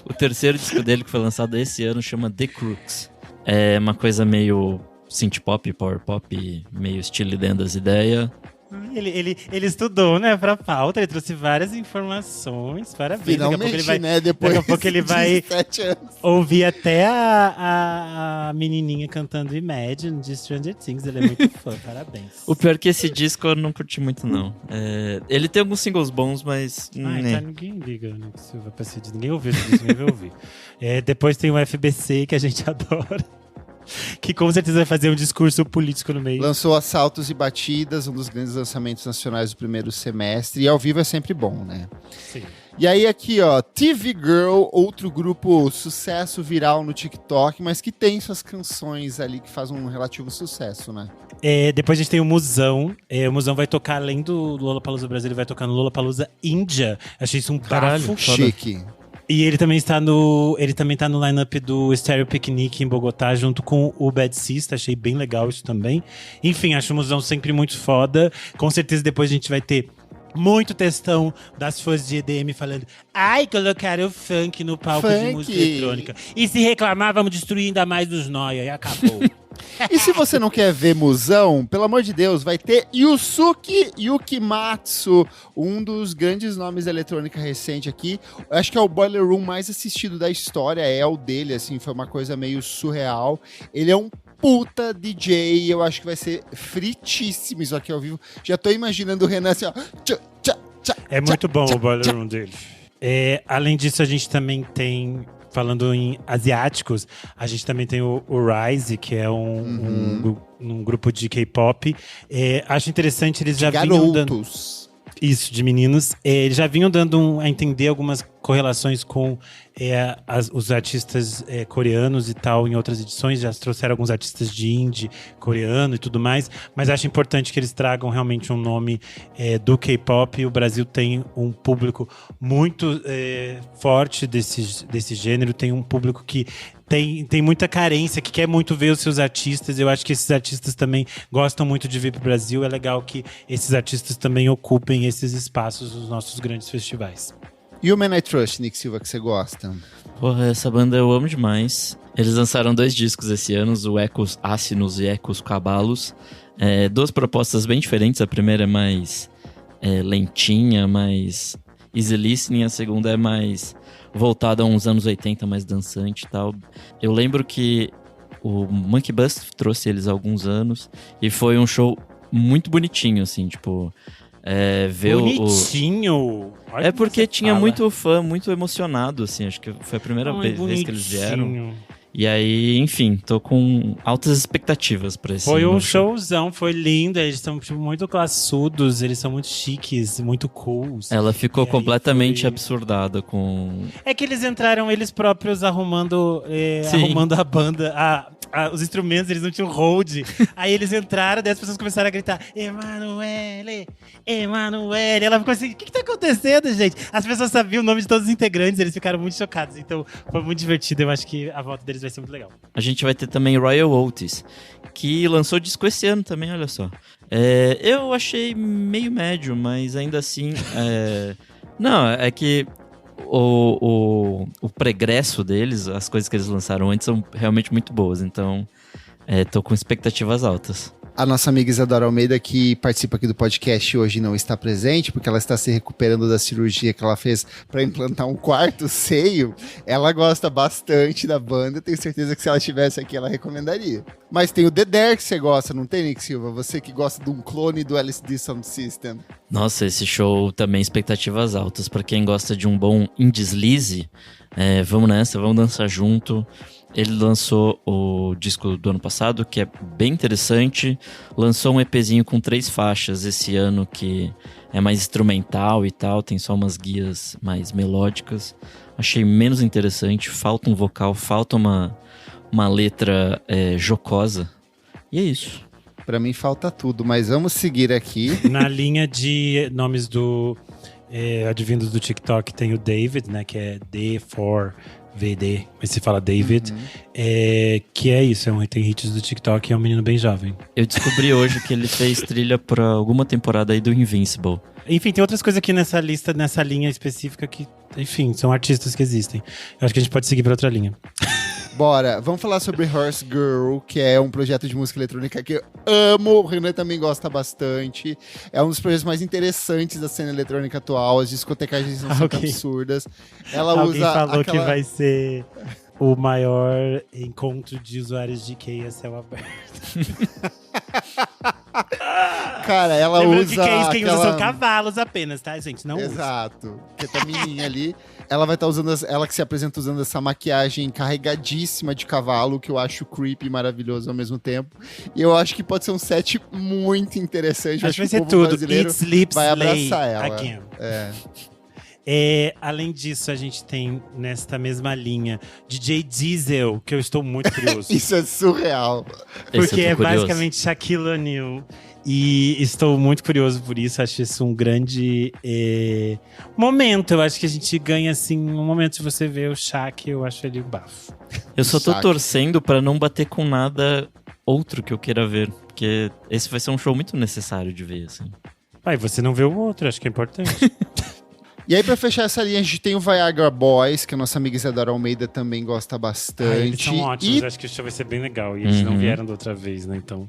O terceiro disco dele, que foi lançado esse ano, chama The Crooks. É uma coisa meio synth pop, power pop, meio estilo Dentro das Ideias. Ele estudou, né, pra pauta, ele trouxe várias informações, parabéns. Finalmente, daqui a pouco ele vai ouvir até a menininha cantando Imagine de Stranger Things, ele é muito fã, parabéns. O pior é que esse disco eu não curti muito, não. Ele tem alguns singles bons, mas... Então ninguém liga, né, que Silva pra ser ninguém ouviu esse disco, ninguém vai ouvir. Depois tem o FBC, que a gente adora. Que com certeza vai fazer um discurso político no meio. Lançou Assaltos e Batidas, um dos grandes lançamentos nacionais do primeiro semestre. E ao vivo é sempre bom, né? Sim. E aí aqui, ó, TV Girl, outro grupo sucesso viral no TikTok, mas que tem suas canções ali que fazem um relativo sucesso, né? Depois a gente tem o Musão. O Musão vai tocar, além do Lollapalooza Brasil, ele vai tocar no Lollapalooza Índia. Achei isso um bafo. Chique. E ele também tá no line-up do Stereo Picnic em Bogotá, junto com o Bad Sista. Achei bem legal isso também. Enfim, acho o Musão sempre muito foda. Com certeza depois a gente vai ter muito textão das fãs de EDM falando: ai, colocaram o funk no palco de música eletrônica. E se reclamar, vamos destruir ainda mais os nóia. E acabou. E se você não quer ver Musão, pelo amor de Deus, vai ter Yusuke Yukimatsu, um dos grandes nomes da eletrônica recente aqui. Acho que é o Boiler Room mais assistido da história, é o dele, assim, foi uma coisa meio surreal. Ele é um puta DJ, eu acho que vai ser fritíssimo isso aqui ao vivo. Já tô imaginando o Renan assim, ó. É muito bom o Boiler Room dele. Além disso, a gente também tem... Falando em asiáticos, a gente também tem o Rise, que é um grupo de K-pop. Acho interessante, eles já vinham dando... Isso, de meninos. Eles já vinham dando a entender algumas correlações com os artistas coreanos e tal em outras edições. Já trouxeram alguns artistas de indie coreano e tudo mais. Mas acho importante que eles tragam realmente um nome do K-pop. O Brasil tem um público muito forte desse gênero. Tem um público que tem muita carência, que quer muito ver os seus artistas. Eu acho que esses artistas também gostam muito de vir pro Brasil. É legal que esses artistas também ocupem esses espaços nos nossos grandes festivais. E o Man I Trust, Nick Silva, que você gosta? Porra, essa banda eu amo demais. Eles lançaram 2 discos esse ano, o Ecos Ácinos e Ecos Cabalos. 2 propostas bem diferentes. A primeira é mais lentinha, mais easy listening. A segunda é mais voltada a uns anos 80, mais dançante e tal. Eu lembro que o Monkey Bus trouxe eles há alguns anos e foi um show muito bonitinho, assim, tipo... ver bonitinho! É porque tinha muito fã, muito emocionado, assim, acho que foi a primeira vez que eles vieram. E aí, enfim, tô com altas expectativas pra esse Foi um showzão, foi lindo. Eles são muito classudos, eles são muito chiques, muito cools. Ela ficou completamente absurdada com... É que eles entraram eles próprios arrumando a banda, os instrumentos, eles não tinham hold. Aí eles entraram, daí as pessoas começaram a gritar: Emanuele, Emanuele. Ela ficou assim: o que tá acontecendo, gente? As pessoas sabiam o nome de todos os integrantes, eles ficaram muito chocados. Então foi muito divertido, eu acho que a volta deles vai ser muito legal. A gente vai ter também Royal Oates, que lançou disco esse ano também, olha só. Eu achei meio médio, mas ainda assim... Não, é que o pregresso deles, as coisas que eles lançaram antes são realmente muito boas. Então, tô com expectativas altas. A nossa amiga Isadora Almeida, que participa aqui do podcast hoje, não está presente, porque ela está se recuperando da cirurgia que ela fez para implantar um quarto seio. Ela gosta bastante da banda, tenho certeza que se ela estivesse aqui, ela recomendaria. Mas tem o The Dare que você gosta, não tem, Nick Silva? Você que gosta de um clone do LSD Sound System. Nossa, esse show também, expectativas altas. Pra quem gosta de um bom indie-sleaze, vamos nessa, vamos dançar junto. Ele lançou o disco do ano passado, que é bem interessante. Lançou um EPzinho com 3 faixas esse ano, que é mais instrumental e tal. Tem só umas guias mais melódicas. Achei menos interessante. Falta um vocal, falta uma letra jocosa. E é isso. Pra mim falta tudo, mas vamos seguir aqui. Na linha de nomes do advindos do TikTok, tem o David, né? Que é D4VD, mas se fala David. Que é isso, tem hits do TikTok e é um menino bem jovem. Eu descobri hoje que ele fez trilha pra alguma temporada aí do Invincible. Enfim, tem outras coisas aqui nessa lista, nessa linha específica que, enfim, são artistas que existem. Eu acho que a gente pode seguir pra outra linha. Bora, vamos falar sobre Horse Girl, que é um projeto de música eletrônica que eu amo, o Renan também gosta bastante. É um dos projetos mais interessantes da cena eletrônica atual, as discotecagens são sempre absurdas. Alguém falou que vai ser o maior encontro de usuários de QI a céu aberto. Cara, ela lembrando usa que quem usa são cavalos apenas, tá, gente? Não Exato. Que tá menininha ali. Ela vai estar usando, ela que se apresenta usando essa maquiagem carregadíssima de cavalo, que eu acho creepy e maravilhoso ao mesmo tempo. E eu acho que pode ser um set muito interessante. Acho que vai o ser povo tudo. brasileiro It sleeps vai abraçar ela. Again. Além disso, a gente tem nesta mesma linha DJ Diesel, que eu estou muito curioso. Isso é surreal. Porque é basicamente Shaquille O'Neal. E estou muito curioso por isso. Acho isso um grande momento. Eu acho que a gente ganha, assim, um momento de você ver o Shaq. Eu acho ele um bafo. Eu só tô torcendo pra não bater com nada outro que eu queira ver. Porque esse vai ser um show muito necessário de ver, assim. Você não vê o outro, acho que é importante. E aí, pra fechar essa linha, a gente tem o Viagra Boys, que a nossa amiga Isadora Almeida também gosta bastante. Eles são ótimos, acho que o show vai ser bem legal. E eles não vieram da outra vez, né, então...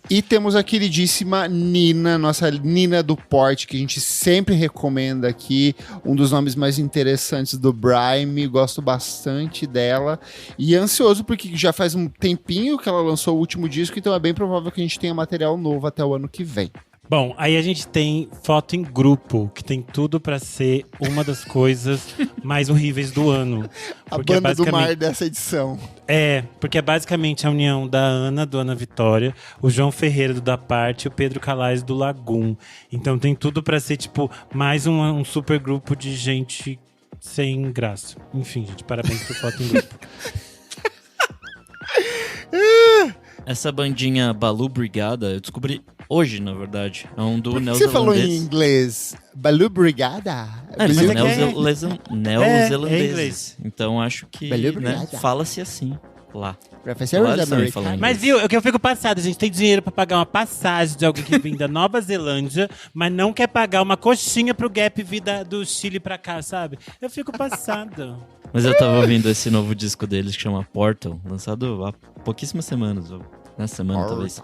E temos a queridíssima Nina, nossa Nina do Porte, que a gente sempre recomenda aqui. Um dos nomes mais interessantes do Brime, gosto bastante dela. E ansioso, porque já faz um tempinho que ela lançou o último disco, então é bem provável que a gente tenha material novo até o ano que vem. Bom, aí a gente tem Foto em Grupo, que tem tudo pra ser uma das coisas mais horríveis do ano. A banda do mar dessa edição. Porque é basicamente a união da Ana, do Ana Vitória, o João Ferreira, do Da Parte, e o Pedro Calais, do Lagoon. Então tem tudo pra ser, tipo, mais um super grupo de gente sem graça. Enfim, gente, parabéns pro Foto em Grupo. Essa bandinha Balu Brigada, eu descobri hoje, na verdade. É um do neozelandês. Você falou em inglês Balu Brigada? Mas é neozelandês. Então acho que fala-se assim lá. Professores americanos. Mas viu, eu fico passada. A gente tem dinheiro pra pagar uma passagem de alguém que vem da Nova Zelândia, mas não quer pagar uma coxinha pro Gap vir do Chile pra cá, sabe? Eu fico passada. Mas eu tava ouvindo esse novo disco deles que chama Portal, lançado há pouquíssimas semanas, ou na semana talvez.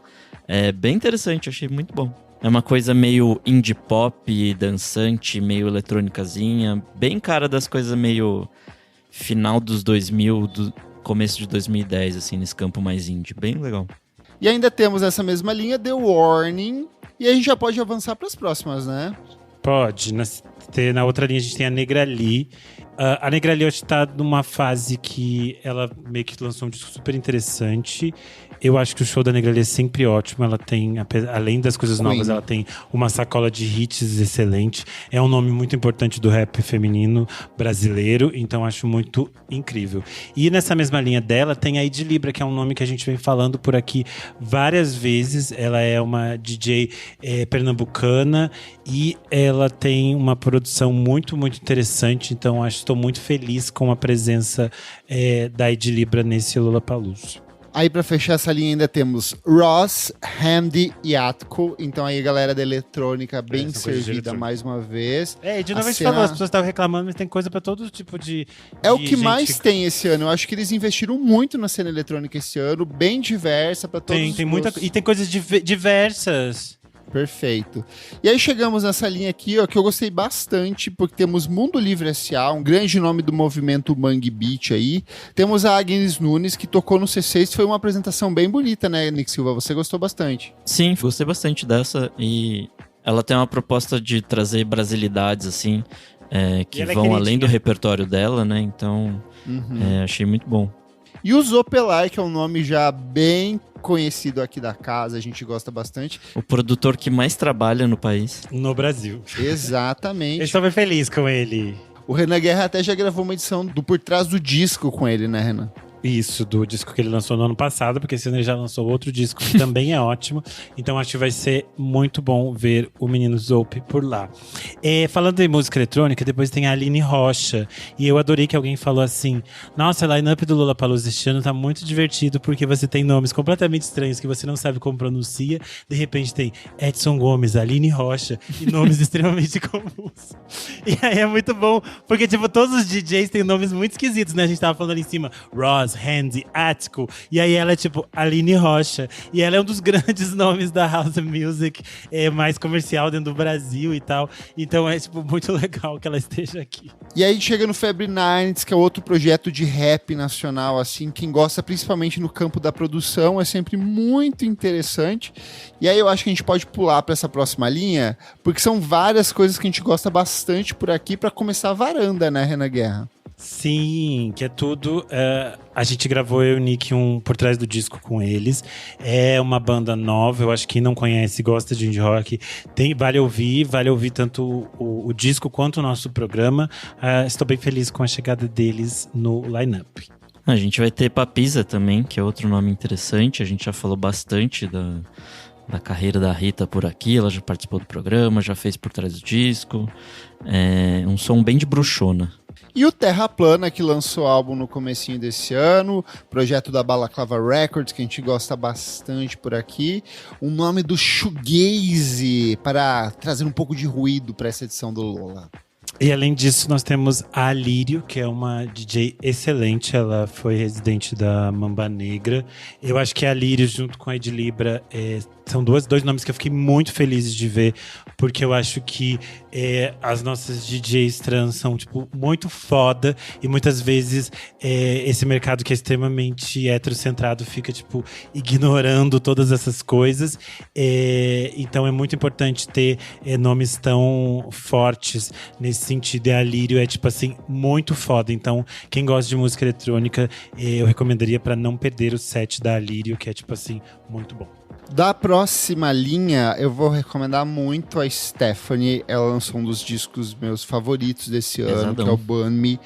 É bem interessante, achei muito bom. É uma coisa meio indie pop, dançante, meio eletrônicazinha, bem cara das coisas meio final dos 2000, do começo de 2010, assim, nesse campo mais indie. Bem legal. E ainda temos essa mesma linha, The Warning, e a gente já pode avançar para as próximas, né? Pode. Na outra linha a gente tem a Negra Lee. A Negra Lee hoje tá numa fase que ela meio que lançou um disco super interessante. Eu acho que o show da Negra Lee é sempre ótimo. Ela tem, além das coisas novas, ela tem uma sacola de hits excelente. É um nome muito importante do rap feminino brasileiro, então acho muito incrível. E nessa mesma linha dela tem a Ed Libra, que é um nome que a gente vem falando por aqui várias vezes. Ela é uma DJ pernambucana e ela tem uma produção muito, muito interessante. Então estou muito feliz com a presença da Ed Libra nesse Lollapalooza. Aí pra fechar essa linha ainda temos Ross, Handy e Atco. Então aí a galera da eletrônica bem servida mais uma vez. E de novo a gente falou, as pessoas estavam reclamando, mas tem coisa pra todo tipo de o que gente... mais tem esse ano. Eu acho que eles investiram muito na cena eletrônica esse ano, bem diversa pra todos os muita e tem coisas diversas. Perfeito. E aí chegamos nessa linha aqui, ó, que eu gostei bastante, porque temos Mundo Livre S.A., um grande nome do movimento Mangue Beat aí. Temos a Agnes Nunes, que tocou no C6, foi uma apresentação bem bonita, né, Nick Silva? Você gostou bastante? Sim, gostei bastante dessa, e ela tem uma proposta de trazer brasilidades, assim, que vão além do repertório dela, né, então achei muito bom. E o Zopelai, que é um nome já bem conhecido aqui da casa, a gente gosta bastante. O produtor que mais trabalha no país. No Brasil. Exatamente. Eu estou bem feliz com ele. O Renan Guerra até já gravou uma edição do Por Trás do Disco com ele, né, Renan? Isso, do disco que ele lançou no ano passado, porque esse ano ele já lançou outro disco que também é ótimo. Então acho que vai ser muito bom ver o menino Zope por lá. Falando em música eletrônica, depois tem a Aline Rocha. E eu adorei que alguém falou assim: nossa, a line-up do Lollapalooza este ano tá muito divertido, porque você tem nomes completamente estranhos que você não sabe como pronuncia. De repente tem Edson Gomes, Aline Rocha e nomes extremamente comuns. E aí é muito bom, porque tipo, todos os DJs têm nomes muito esquisitos, né? A gente tava falando ali em cima, Ross, Handy, Atco, e aí ela é tipo Aline Rocha, e ela é um dos grandes nomes da House Music mais comercial dentro do Brasil e tal, então é tipo muito legal que ela esteja aqui. E aí chega no Febre Nights, que é outro projeto de rap nacional, assim, quem gosta principalmente no campo da produção, é sempre muito interessante. E aí eu acho que a gente pode pular para essa próxima linha, porque são várias coisas que a gente gosta bastante por aqui para começar a varanda, né, Renan Guerra? Sim, que é tudo. A gente gravou, eu e o Nick, um Por Trás do Disco com eles. É uma banda nova, eu acho que quem não conhece, gosta de indie rock, vale ouvir tanto o disco quanto o nosso programa. Estou bem feliz com a chegada deles no line-up. A gente vai ter Papisa também, que é outro nome interessante. A gente já falou bastante da carreira da Rita por aqui, ela já participou do programa, já fez Por Trás do Disco. É um som bem de bruxona. E o Terra Plana, que lançou álbum no comecinho desse ano, projeto da Balaclava Records, que a gente gosta bastante por aqui. O nome do shoegaze, para trazer um pouco de ruído para essa edição do Lola. E além disso, nós temos a Alírio, que é uma DJ excelente. Ela foi residente da Mamba Negra. Eu acho que a Alírio, junto com a Ed Libra, são dois nomes que eu fiquei muito feliz de ver, porque eu acho que as nossas DJs trans são tipo, muito foda, e muitas vezes esse mercado que é extremamente heterocentrado fica tipo, ignorando todas essas coisas. Então é muito importante ter nomes tão fortes nesse sentido. E a Lírio é tipo assim, muito foda. Então quem gosta de música eletrônica, eu recomendaria para não perder o set da Lírio, que é tipo assim, muito bom. Da próxima linha, eu vou recomendar muito a Stephanie. Ela lançou um dos discos meus favoritos desse ano, que é o Burn Me.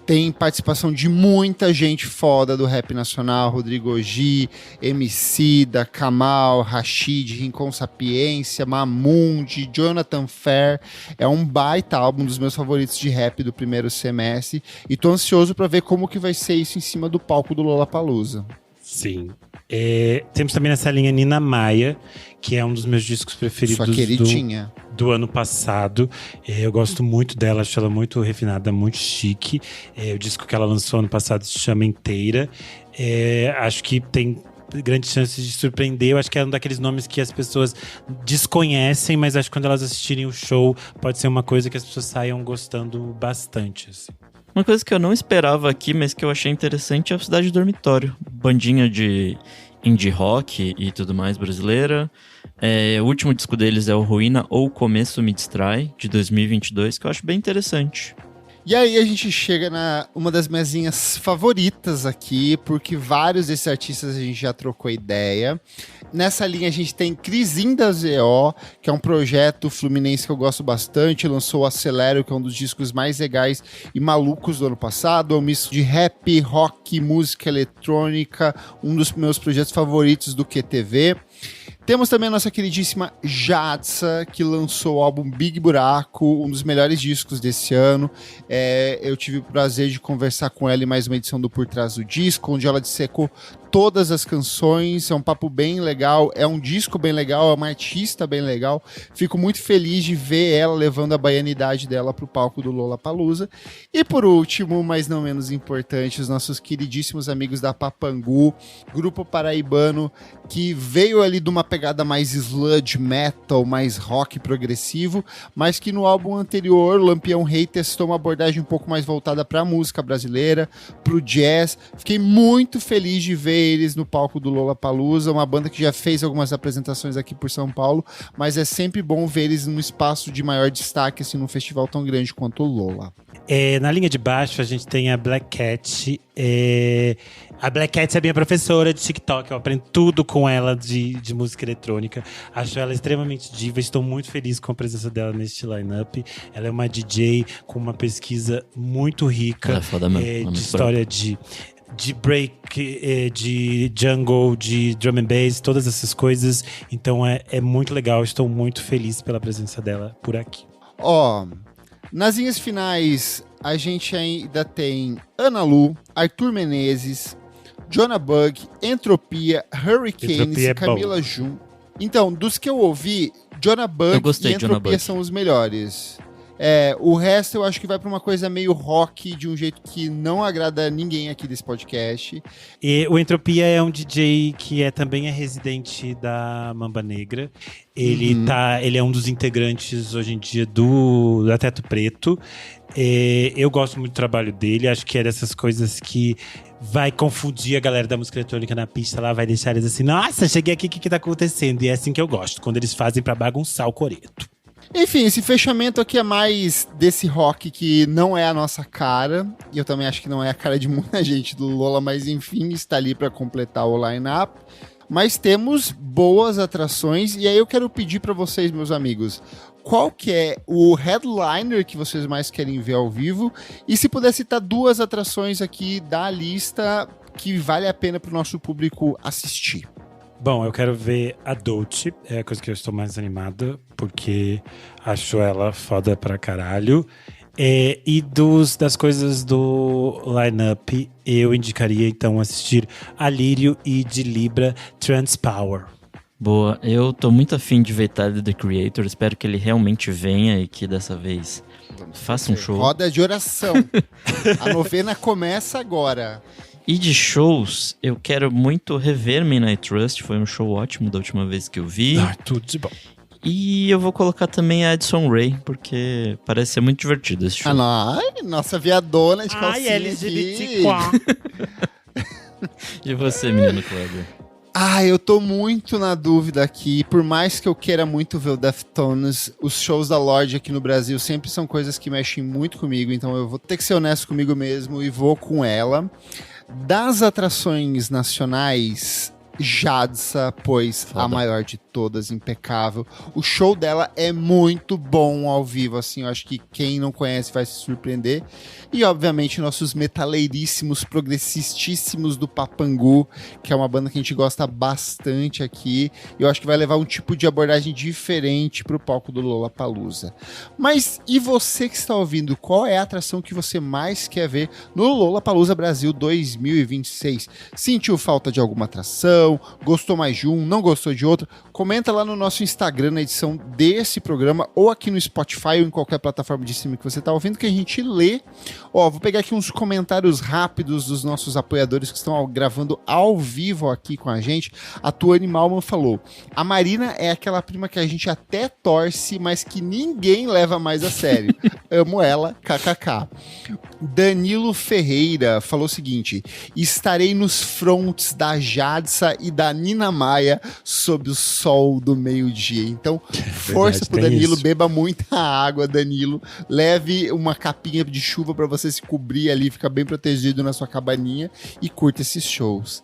Tem participação de muita gente foda do rap nacional: Rodrigo G, Emicida, Kamal, Rashid, Rincon Sapiência, Mamundi, Jonathan Fair. É um baita álbum, dos meus favoritos de rap do primeiro semestre. E tô ansioso pra ver como que vai ser isso em cima do palco do Lollapalooza. Sim. Temos também nessa linha Nina Maia, que é um dos meus discos preferidos do ano passado. Eu gosto muito dela, acho ela muito refinada, muito chique. O disco que ela lançou ano passado se chama Inteira. Acho que tem grandes chances de surpreender. Eu acho que é um daqueles nomes que as pessoas desconhecem, mas acho que quando elas assistirem o show, pode ser uma coisa que as pessoas saiam gostando bastante, assim. Uma coisa que eu não esperava aqui, mas que eu achei interessante, é a Cidade Dormitório. Bandinha de indie rock e tudo mais brasileira. O último disco deles é o Ruína ou Começo Me Distrai, de 2022, que eu acho bem interessante. E aí a gente chega na uma das minhas linhas favoritas aqui, porque vários desses artistas a gente já trocou ideia. Nessa linha a gente tem Crisinda ZO, que é um projeto fluminense que eu gosto bastante. Lançou o Acelero, que é um dos discos mais legais e malucos do ano passado. É um misto de rap, rock, música eletrônica, um dos meus projetos favoritos do QTV. Temos também a nossa queridíssima Jadsa, que lançou o álbum Big Buraco, um dos melhores discos desse ano. Eu tive o prazer de conversar com ela em mais uma edição do Por Trás do Disco, onde ela dissecou todas as canções, é um papo bem legal, é um disco bem legal, é uma artista bem legal. Fico muito feliz de ver ela levando a baianidade dela pro palco do Lollapalooza. E por último, mas não menos importante, os nossos queridíssimos amigos da Papangu, grupo paraibano que veio ali de uma pegada mais sludge metal, mais rock progressivo, mas que no álbum anterior, Lampião Rei, testou uma abordagem um pouco mais voltada para a música brasileira, pro jazz. Fiquei muito feliz de ver eles no palco do Lollapalooza, uma banda que já fez algumas apresentações aqui por São Paulo, mas é sempre bom ver eles num espaço de maior destaque, assim, num festival tão grande quanto o Lolla. Na linha de baixo, a gente tem a Black Cat. A Black Cat é minha professora de TikTok. Eu aprendo tudo com ela de música eletrônica. Acho ela extremamente diva. Estou muito feliz com a presença dela neste line-up. Ela é uma DJ com uma pesquisa muito rica de história de break, de jungle, de drum and bass, todas essas coisas. Então é muito legal. Estou muito feliz pela presença dela por aqui. Nas linhas finais, a gente ainda tem Ana Lu, Arthur Menezes, Jonah Bug, Entropia, Hurricanes, Camila Jun. Então, dos que eu ouvi, Jonah Bug e Entropia são os melhores. O resto eu acho que vai pra uma coisa meio rock, de um jeito que não agrada ninguém aqui desse podcast. E o Entropia é um DJ que também é residente da Mamba Negra. Ele é um dos integrantes hoje em dia da Teto Preto. Eu gosto muito do trabalho dele. Acho que é dessas coisas que vai confundir a galera da música eletrônica na pista lá, vai deixar eles assim, nossa, cheguei aqui, o que tá acontecendo? E é assim que eu gosto, quando eles fazem pra bagunçar o coreto. Enfim, esse fechamento aqui é mais desse rock que não é a nossa cara, e eu também acho que não é a cara de muita gente do Lolla, mas enfim, está ali para completar o line-up. Mas temos boas atrações, e aí eu quero pedir para vocês, meus amigos, qual que é o headliner que vocês mais querem ver ao vivo, e se puder citar 2 atrações aqui da lista que vale a pena para o nosso público assistir. Bom, eu quero ver a Dolce, é a coisa que eu estou mais animada, porque acho ela foda pra caralho. E das coisas do line-up, eu indicaria então assistir a Lírio e de Libra Transpower. Boa, eu tô muito afim de ver Tyler, The Creator, espero que ele realmente venha e que dessa vez faça um show. Roda de oração, a novena começa agora. E de shows, eu quero muito rever Midnight Trust, foi um show ótimo da última vez que eu vi. Tudo de bom. E eu vou colocar também a Addison Rae, porque parece ser muito divertido esse show. Nossa viadona de calcinha LGBT4. E você, menino Kleber? Eu tô muito na dúvida aqui. Por mais que eu queira muito ver o Deftones, os shows da Lorde aqui no Brasil sempre são coisas que mexem muito comigo. Então eu vou ter que ser honesto comigo mesmo e vou com ela. Das atrações nacionais, Jadsa, pois foda. A maior de todas, impecável. O show dela é muito bom ao vivo, assim, eu acho que quem não conhece vai se surpreender. E, obviamente, nossos metaleiríssimos, progressistíssimos do Papangu, que é uma banda que a gente gosta bastante aqui. Eu acho que vai levar um tipo de abordagem diferente pro palco do Lollapalooza. Mas, e você que está ouvindo, qual é a atração que você mais quer ver no Lollapalooza Brasil 2026? Sentiu falta de alguma atração? Gostou mais de um? Não gostou de outro? Comenta lá no nosso Instagram, na edição desse programa, ou aqui no Spotify, ou em qualquer plataforma de streaming que você está ouvindo, que a gente lê. Vou pegar aqui uns comentários rápidos dos nossos apoiadores que estão gravando ao vivo aqui com a gente. A Tuane Malman falou: a Marina é aquela prima que a gente até torce, mas que ninguém leva mais a sério. Amo ela, kkk. Danilo Ferreira falou o seguinte: estarei nos fronts da Jadsa e da Nina Maia sob o sol do meio-dia. Então, força pro Danilo, beba muita água, Danilo. Leve uma capinha de chuva para você se cobrir ali, ficar bem protegido na sua cabaninha e curta esses shows.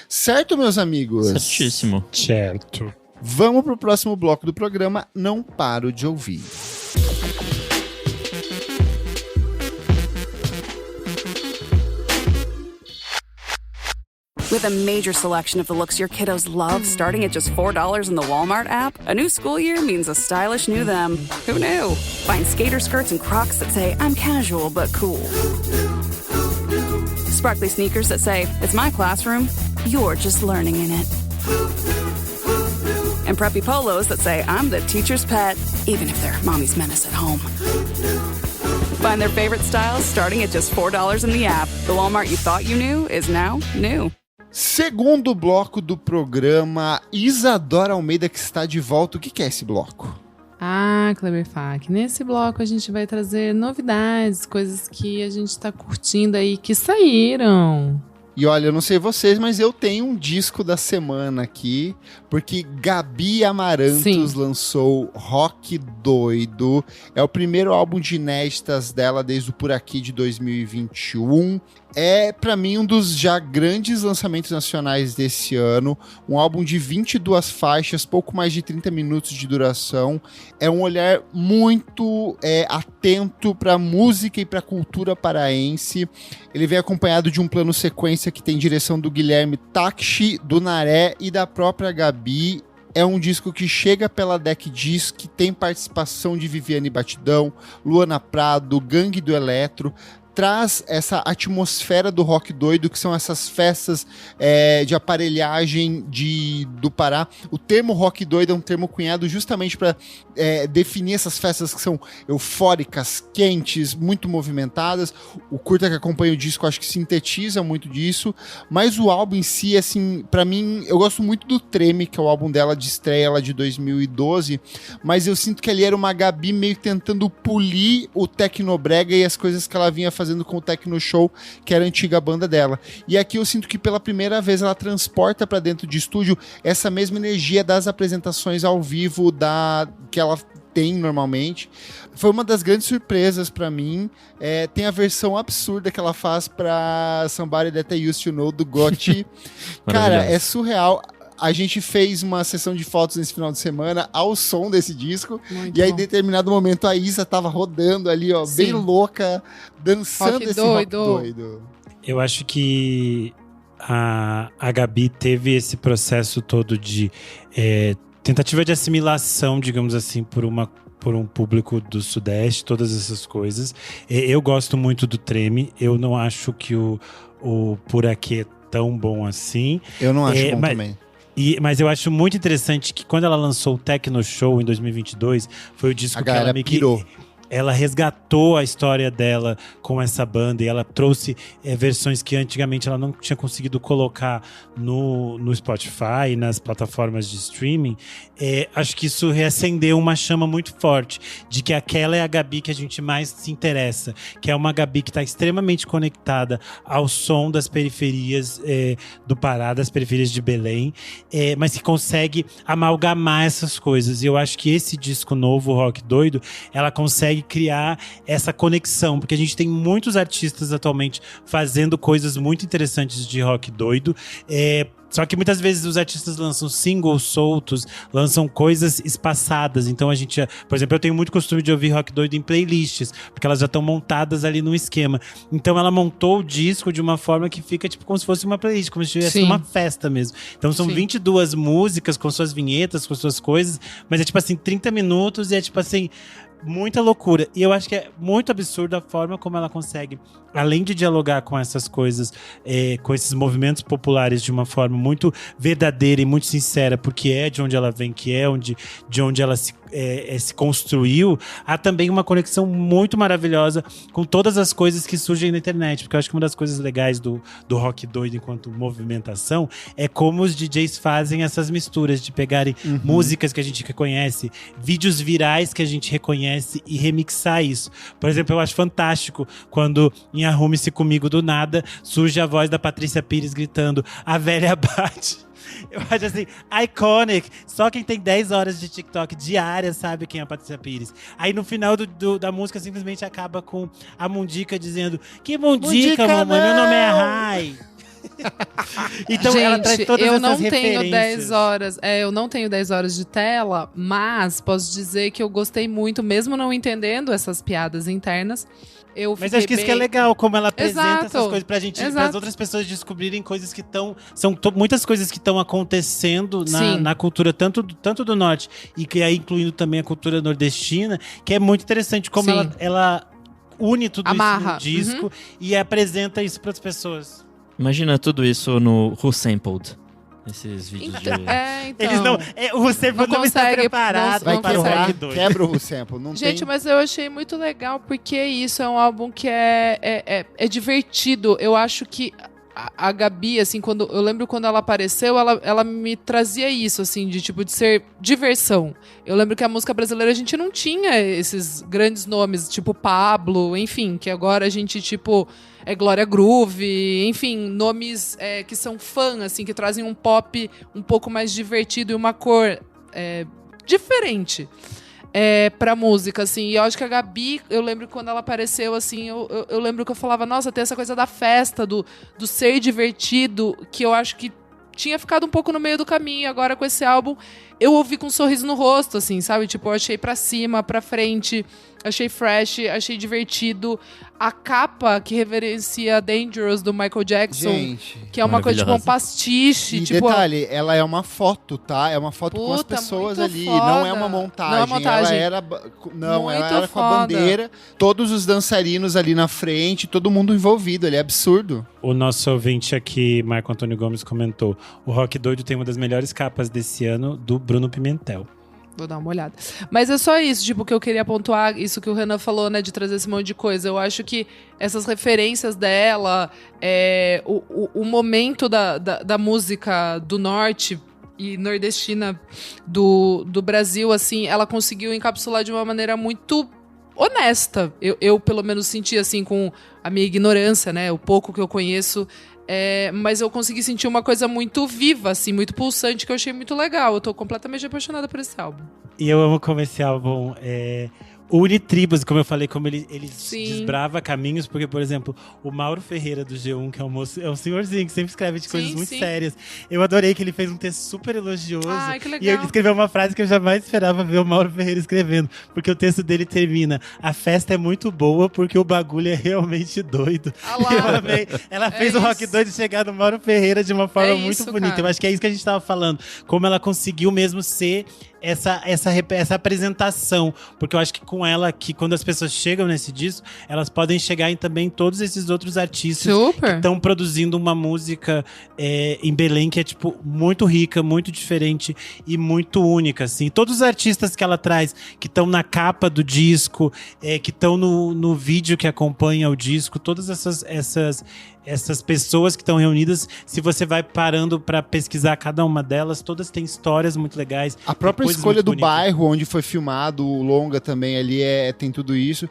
Certo, meus amigos? Certíssimo. Certo. Vamos pro próximo bloco do programa. Não paro de ouvir. With a major selection of the looks your kiddos love, starting at just $4 in the Walmart app, a new school year means a stylish new them. Who knew? Find skater skirts and Crocs that say, I'm casual but cool. Sparkly sneakers that say, it's my classroom. you're just learning in it. And preppy polos that say, I'm the teacher's pet, even if they're mommy's menace at home. Find their favorite styles starting at just $4 in the app. The Walmart you thought you knew is now new. Segundo bloco do programa, Isadora Almeida, que está de volta. O que é esse bloco? Kleber Fak, nesse bloco a gente vai trazer novidades, coisas que a gente tá curtindo aí, que saíram. E olha, eu não sei vocês, mas eu tenho um disco da semana aqui, porque Gabi Amarantos lançou Rock Doido. É o primeiro álbum de inéditas dela desde o Por Aqui de 2021. É, pra mim, um dos já grandes lançamentos nacionais desse ano. Um álbum de 22 faixas, pouco mais de 30 minutos de duração. É um olhar muito atento pra música e pra cultura paraense. Ele vem acompanhado de um plano sequência que tem direção do Guilherme Takshi, do Naré e da própria Gabi. É um disco que chega pela Deck Disc, que tem participação de Viviane Batidão, Luana Prado, Gangue do Eletro. Traz essa atmosfera do rock doido, que são essas festas de aparelhagem do Pará. O termo rock doido é um termo cunhado justamente para definir essas festas que são eufóricas, quentes, muito movimentadas. O curta que acompanha o disco acho que sintetiza muito disso, mas o álbum em si, assim, para mim, eu gosto muito do Treme, que é o álbum dela de estreia lá de 2012, mas eu sinto que ali era uma Gabi meio tentando polir o Tecnobrega e as coisas que ela vinha fazendo com o Tecno Show, que era a antiga banda dela. E aqui eu sinto que pela primeira vez ela transporta para dentro de estúdio essa mesma energia das apresentações ao vivo que ela tem normalmente. Foi uma das grandes surpresas para mim. Tem a versão absurda que ela faz para Somebody That I Used To Know, do Gotti. Cara, é surreal. A gente fez uma sessão de fotos nesse final de semana ao som desse disco. Muito e aí, em determinado momento, a Isa tava rodando ali, ó, bem louca, dançando esse rock doido. Eu acho que a Gabi teve esse processo todo de tentativa de assimilação, digamos assim, por um público do Sudeste, todas essas coisas. Eu gosto muito do Treme. Eu não acho que o Por Aqui é tão bom assim. Eu não acho bom também. Mas eu acho muito interessante que quando ela lançou o Tecno Show em 2022, foi o disco que ela pirou. Ela resgatou a história dela com essa banda e ela trouxe versões que antigamente ela não tinha conseguido colocar no Spotify, nas plataformas de streaming. Acho que isso reacendeu uma chama muito forte de que aquela é a Gabi que a gente mais se interessa, que é uma Gabi que está extremamente conectada ao som das periferias do Pará, das periferias de Belém, mas que consegue amalgamar essas coisas. E eu acho que esse disco novo, Rock Doido, ela consegue criar essa conexão, porque a gente tem muitos artistas atualmente fazendo coisas muito interessantes de rock doido, só que muitas vezes os artistas lançam singles soltos, lançam coisas espaçadas. Então a gente, por exemplo, eu tenho muito costume de ouvir rock doido em playlists, porque elas já estão montadas ali no esquema. Então ela montou o disco de uma forma que fica tipo como se fosse uma playlist, como se estivesse uma festa mesmo. Então são 22 músicas com suas vinhetas, com suas coisas, mas é tipo assim, 30 minutos e é tipo assim, muita loucura. E eu acho que é muito absurdo a forma como ela consegue, além de dialogar com essas coisas, com esses movimentos populares de uma forma muito verdadeira e muito sincera, porque é de onde ela vem, que é de onde ela se construiu, há também uma conexão muito maravilhosa com todas as coisas que surgem na internet, porque eu acho que uma das coisas legais do rock doido enquanto movimentação é como os DJs fazem essas misturas de pegarem músicas que a gente reconhece, vídeos virais que a gente reconhece e remixar isso. Por exemplo, eu acho fantástico quando em Arrume-se Comigo do nada surge a voz da Patrícia Pires gritando "A velha bate". Eu acho assim, iconic. Só quem tem 10 horas de TikTok diárias sabe quem é a Patrícia Pires. Aí no final da música simplesmente acaba com a Mundica dizendo: "Que Mundica, mamãe? Meu nome é Rai". Então, gente, ela traz todas essas referências. Eu não tenho 10 horas de tela, mas posso dizer que eu gostei muito, mesmo não entendendo essas piadas internas. Mas acho que isso que é legal, como ela apresenta essas coisas pra gente, para as outras pessoas descobrirem coisas que muitas coisas que estão acontecendo na cultura, tanto do norte, e que aí incluindo também a cultura nordestina, que é muito interessante como ela une tudo isso no disco e apresenta isso para as pessoas. Imagina tudo isso no Who Sampled. Esses vídeos de... Então, Eles não. O Sample não está consegue, preparado Vai para o quebrar, Rock 2. quebra o sample. Não Gente, tem... mas eu achei muito legal, porque isso é um álbum que é divertido. Eu acho que a Gabi, assim, eu lembro quando ela apareceu, ela me trazia isso, assim, de ser diversão. Eu lembro que a música brasileira a gente não tinha esses grandes nomes, tipo Pablo, enfim, que agora a gente, Glória Groove, enfim, nomes que são fã, assim, que trazem um pop um pouco mais divertido e uma cor diferente. Pra música, assim. E eu acho que a Gabi, eu lembro quando ela apareceu, assim, eu lembro que eu falava, nossa, tem essa coisa da festa, do ser divertido, que eu acho que tinha ficado um pouco no meio do caminho. Agora, com esse álbum, eu ouvi com um sorriso no rosto, assim, sabe? Eu achei pra cima, pra frente, achei fresh, achei divertido. A capa que reverencia Dangerous, do Michael Jackson, Gente, que é uma coisa um pastiche. E detalhe, ela é uma foto, tá? É uma foto com as Puta, pessoas muito ali. foda. Não é uma montagem. Não é montagem. Ela Muito era com a foda. bandeira, todos os dançarinos ali na frente, todo mundo envolvido. Ele é absurdo. O nosso ouvinte aqui, Marco Antônio Gomes, comentou: o Rock Doido tem uma das melhores capas desse ano, do Bruno Pimentel. Vou dar uma olhada. Mas é só isso, que eu queria pontuar, isso que o Renan falou, né, de trazer esse monte de coisa. Eu acho que essas referências dela, o momento da música do norte e nordestina do Brasil, assim, ela conseguiu encapsular de uma maneira muito honesta. Eu pelo menos senti, assim, com a minha ignorância, né, o pouco que eu conheço. Mas eu consegui sentir uma coisa muito viva, assim, muito pulsante, que eu achei muito legal. Eu tô completamente apaixonada por esse álbum. E eu amo como esse álbum une tribos, como eu falei, como ele desbrava caminhos, porque, por exemplo, o Mauro Ferreira do G1, que é um senhorzinho que sempre escreve de coisas muito sérias. Eu adorei que ele fez um texto super elogioso. Ai, que legal. E ele escreveu uma frase que eu jamais esperava ver o Mauro Ferreira escrevendo, porque o texto dele termina: a festa é muito boa porque o bagulho é realmente doido. Ah lá. Eu amei. Ela fez o Rock Doido chegar no Mauro Ferreira de uma forma muito bonita. Cara. Eu acho que é isso que a gente tava falando. Como ela conseguiu mesmo ser essa apresentação, porque eu acho que com ela, que quando as pessoas chegam nesse disco, elas podem chegar em também todos esses outros artistas que estão produzindo uma música em Belém que é muito rica, muito diferente e muito única, assim. Todos os artistas que ela traz, que estão na capa do disco, que estão no vídeo que acompanha o disco, todas essas pessoas que estão reunidas, se você vai parando para pesquisar cada uma delas, todas têm histórias muito legais. A própria escolha do bairro onde foi filmado o longa também ali tem tudo isso.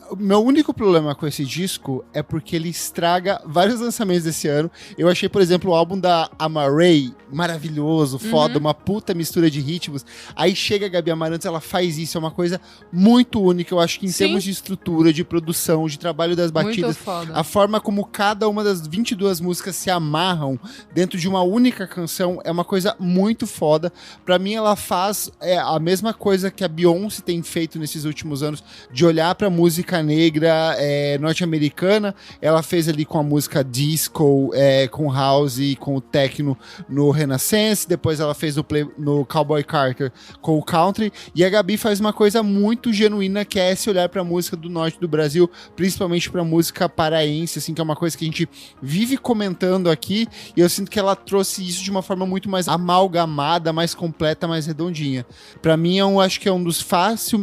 O meu único problema com esse disco é porque ele estraga vários lançamentos desse ano. Eu achei, por exemplo, o álbum da Amaray maravilhoso, foda, uma puta mistura de ritmos. Aí chega a Gabi Amarantos, ela faz isso, é uma coisa muito única. Eu acho que em termos de estrutura, de produção, de trabalho das batidas, a forma como cada uma das 22 músicas se amarram dentro de uma única canção é uma coisa muito foda. Pra mim, ela faz a mesma coisa que a Beyoncé tem feito nesses últimos anos, de olhar pra música negra norte-americana. Ela fez ali com a música disco, com house e com o techno no Renaissance. Depois ela fez no Cowboy Carter com o country. E a Gabi faz uma coisa muito genuína, que é esse olhar pra música do norte do Brasil, principalmente pra música paraense, assim, que é uma coisa que a gente vive comentando aqui, e eu sinto que ela trouxe isso de uma forma muito mais amalgamada, mais completa, mais redondinha. Pra mim, eu acho que é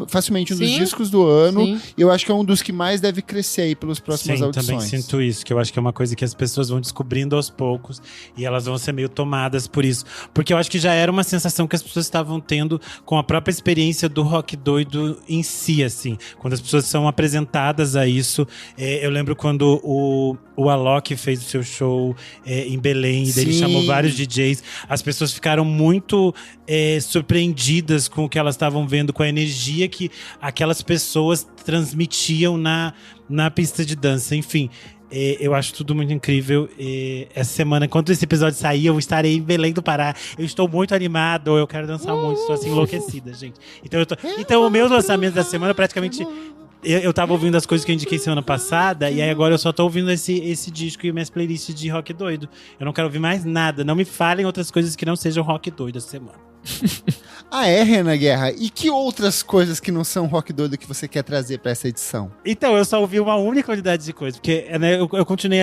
facilmente um dos discos do ano. E eu acho que é um dos que mais deve crescer aí pelas próximas audições. Também sinto isso, que eu acho que é uma coisa que as pessoas vão descobrindo aos poucos e elas vão ser meio tomadas por isso. Porque eu acho que já era uma sensação que as pessoas estavam tendo com a própria experiência do Rock Doido em si, assim. Quando as pessoas são apresentadas a isso. Eu lembro quando o Alok fez o seu show em Belém, e ele chamou vários DJs. As pessoas ficaram muito surpreendidas com o que elas estavam vendo, com a energia que aquelas pessoas transmitiam na pista de dança. Enfim, eu acho tudo muito incrível. Essa semana, quando esse episódio sair, eu estarei em Belém do Pará. Eu estou muito animado, eu quero dançar muito, estou assim enlouquecida, gente. Então o meu lançamento da semana praticamente... Eu tava ouvindo as coisas que eu indiquei semana passada, e aí agora eu só tô ouvindo esse disco e minhas playlists de Rock Doido. Eu não quero ouvir mais nada. Não me falem outras coisas que não sejam Rock Doido essa semana. Ah, é, Renan Guerra? E que outras coisas que não são rock doido que você quer trazer pra essa edição? Então, eu só ouvi uma única unidade de coisa, porque né, eu continuei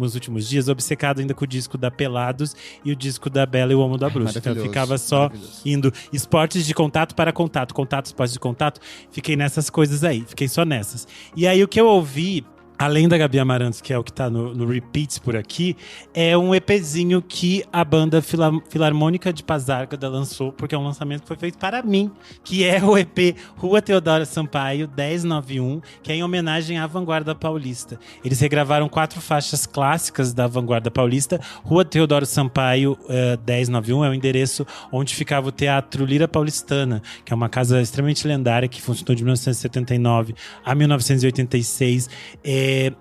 os últimos dias obcecado ainda com o disco da Pelados e o disco da Bela e o Homo da Bruxa. Então eu ficava só indo esportes de contato para contato, esportes de contato. Fiquei nessas coisas aí, fiquei só nessas. E aí o que eu ouvi, além da Gabi Amarantos, que é o que tá no Repeats por aqui, é um EPzinho que a banda Filarmônica de Pasárgada lançou, porque é um lançamento que foi feito para mim, que é o EP Rua Teodoro Sampaio 1091, que é em homenagem à Vanguarda Paulista. Eles regravaram 4 faixas clássicas da Vanguarda Paulista. Rua Teodoro Sampaio 1091 é o endereço onde ficava o Teatro Lira Paulistana, que é uma casa extremamente lendária que funcionou de 1979 a 1986,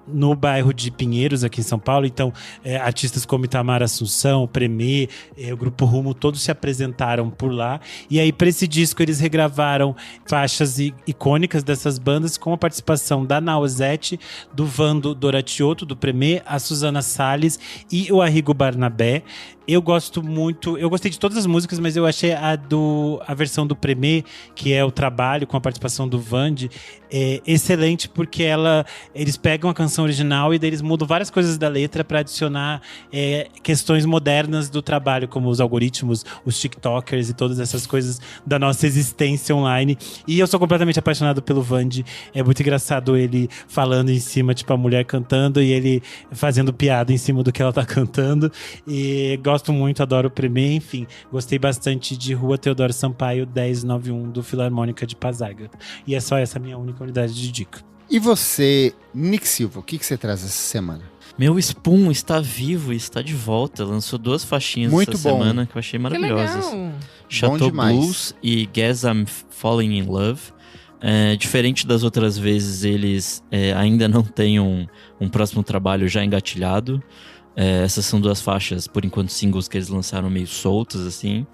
no bairro de Pinheiros, aqui em São Paulo. Então, artistas como Itamar Assunção, Premê, o Grupo Rumo, todos se apresentaram por lá. E aí, para esse disco, eles regravaram faixas icônicas dessas bandas, com a participação da Nausete, do Vando Doratiotto, do Premê, a Suzana Salles e o Arrigo Barnabé. Eu gostei de todas as músicas, mas eu achei a versão do Premê, que é o trabalho com a participação do Vande, excelente, porque eles pegam a canção original e daí eles mudam várias coisas da letra para adicionar questões modernas do trabalho, como os algoritmos, os TikTokers e todas essas coisas da nossa existência online. E eu sou completamente apaixonado pelo Vande. É muito engraçado ele falando em cima, tipo, a mulher cantando e ele fazendo piada em cima do que ela tá cantando. E gosto muito, adoro o Premê, enfim. Gostei bastante de Rua Teodoro Sampaio 1091 do Filarmônica de Pasárgada. E é só essa minha única unidade de dica. E você, Nick Silva, o que você traz essa semana? Meu Spoon está vivo e está de volta. Lançou 2 faixinhas essa semana que eu achei maravilhosas. Chateau Blues e Guess I'm Falling in Love. Diferente das outras vezes, eles ainda não têm um próximo trabalho já engatilhado. Essas são 2 faixas, por enquanto, singles que eles lançaram meio soltos, assim.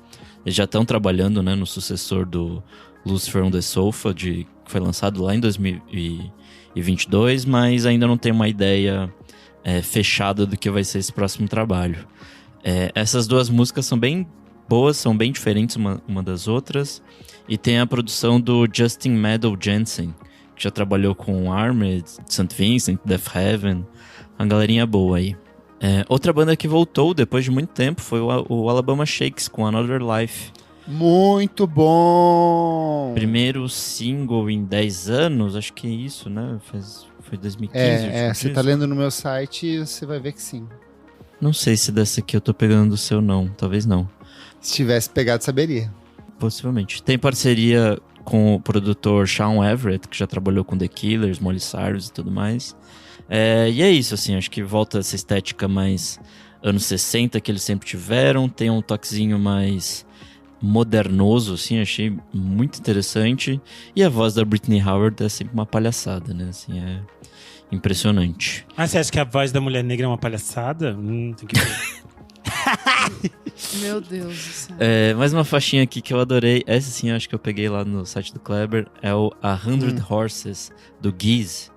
Eles já estão trabalhando, né, no sucessor do Lucifer on the Sofa, que foi lançado lá em 2022, mas ainda não tem uma ideia fechada do que vai ser esse próximo trabalho. Essas 2 músicas são bem boas, são bem diferentes uma das outras, e tem a produção do Justin Meadow Jensen, que já trabalhou com Armed, St. Vincent, Death Heaven, uma galerinha boa aí. Outra banda que voltou depois de muito tempo foi o Alabama Shakes com Another Life. Muito bom! Primeiro single em 10 anos, acho que é isso, né? Foi 2015. Você tá lendo no meu site e você vai ver que sim. Não sei se dessa aqui eu tô pegando do seu, não. Talvez não. Se tivesse pegado, saberia. Possivelmente. Tem parceria com o produtor Shawn Everett, que já trabalhou com The Killers, Molly Cyrus e tudo mais. E é isso, assim, acho que volta essa estética mais anos 60 que eles sempre tiveram. Tem um toquezinho mais modernoso, assim, achei muito interessante. E a voz da Britney Howard é sempre uma palhaçada, né? Assim, é impressionante. Você acha que a voz da mulher negra é uma palhaçada? Tem que ver. Meu Deus do céu. Mais uma faixinha aqui que eu adorei. Essa sim, eu acho que eu peguei lá no site do Kleber. É o 100 Horses, do Giz.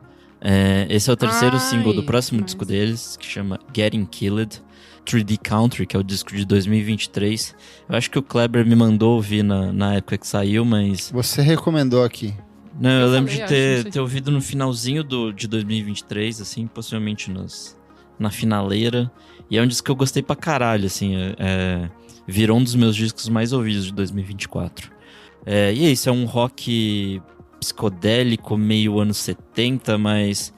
Esse é o terceiro single do próximo disco deles, que chama Getting Killed. 3D Country, que é o disco de 2023. Eu acho que o Kleber me mandou ouvir na época que saiu, mas... Você recomendou aqui. Não, eu lembro de ter ouvido no finalzinho de 2023, assim, possivelmente na finaleira. E é um disco que eu gostei pra caralho, assim. Virou um dos meus discos mais ouvidos de 2024. E é isso, é um rock psicodélico, meio anos 70, mas...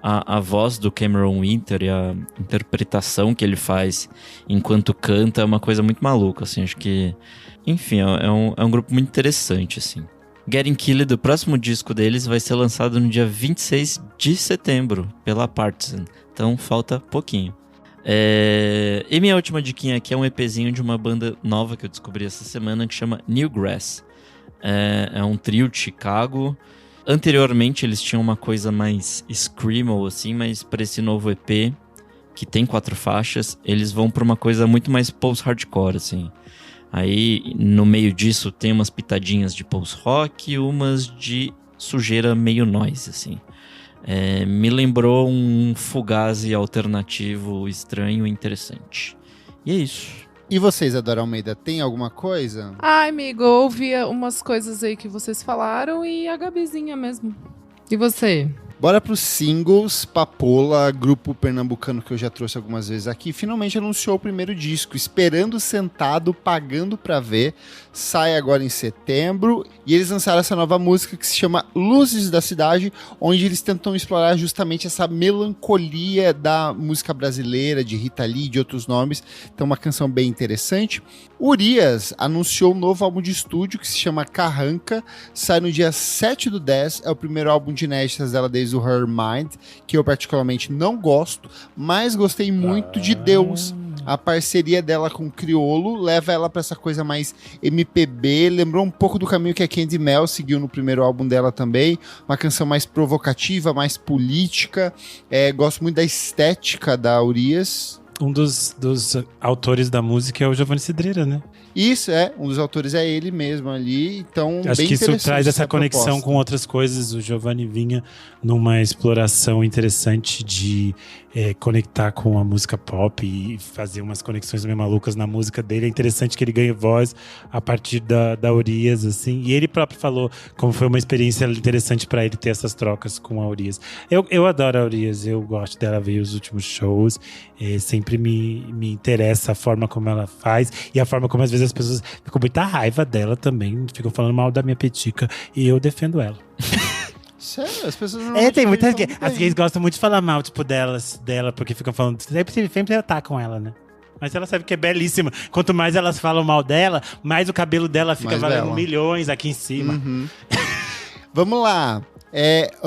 A voz do Cameron Winter e a interpretação que ele faz enquanto canta é uma coisa muito maluca, assim, acho que... Enfim, é um grupo muito interessante, assim. Getting Killed, o próximo disco deles, vai ser lançado no dia 26 de setembro, pela Partisan, então falta pouquinho. E minha última diquinha aqui é um EPzinho de uma banda nova que eu descobri essa semana, que chama Newgrass. É um trio de Chicago. Anteriormente eles tinham uma coisa mais screamo, assim, mas para esse novo EP, que tem 4 faixas, eles vão para uma coisa muito mais post-hardcore, assim. Aí, no meio disso, tem umas pitadinhas de post-rock e umas de sujeira meio noise, assim. Me lembrou um Fugazi alternativo estranho e interessante. E é isso. E vocês, Adora Almeida, tem alguma coisa? Ai, amigo, eu ouvi umas coisas aí que vocês falaram e a Gabizinha mesmo. E você? Bora pros singles. Papola, grupo pernambucano que eu já trouxe algumas vezes aqui, finalmente anunciou o primeiro disco, Esperando Sentado, Pagando Pra Ver. Sai agora em setembro. E eles lançaram essa nova música que se chama Luzes da Cidade, onde eles tentam explorar justamente essa melancolia da música brasileira, de Rita Lee e de outros nomes. Então uma canção bem interessante. Urias anunciou um novo álbum de estúdio que se chama Carranca. Sai no dia 7/10. É o primeiro álbum de inéditas dela desde o Her Mind, que eu particularmente não gosto, mas gostei muito de Deus. A parceria dela com o Criolo leva ela pra essa coisa mais MPB, lembrou um pouco do caminho que a Candy Mel seguiu no primeiro álbum dela também, uma canção mais provocativa, mais política. Gosto muito da estética da Urias. Um dos autores da música é o Giovanni Cidreira, né? Isso, um dos autores é ele mesmo ali, então acho bem que isso traz essa conexão proposta com outras coisas. O Giovanni vinha numa exploração interessante de conectar com a música pop e fazer umas conexões meio malucas na música dele. É interessante que ele ganhe voz a partir da Urias, assim. E ele próprio falou como foi uma experiência interessante para ele ter essas trocas com a Urias. Eu adoro a Urias, eu gosto dela, ver os últimos shows. Sempre me interessa a forma como ela faz e a forma como às vezes as pessoas ficam com muita raiva dela também, ficam falando mal da minha petica e eu defendo ela. Sério? As pessoas não tem muitas gays. As gays gostam muito de falar mal, tipo, dela, porque ficam falando. Sempre atacam ela, né? Mas ela sabe que é belíssima. Quanto mais elas falam mal dela, mais o cabelo dela fica mais valendo bela. milhões aqui em cima. Uhum. Vamos lá.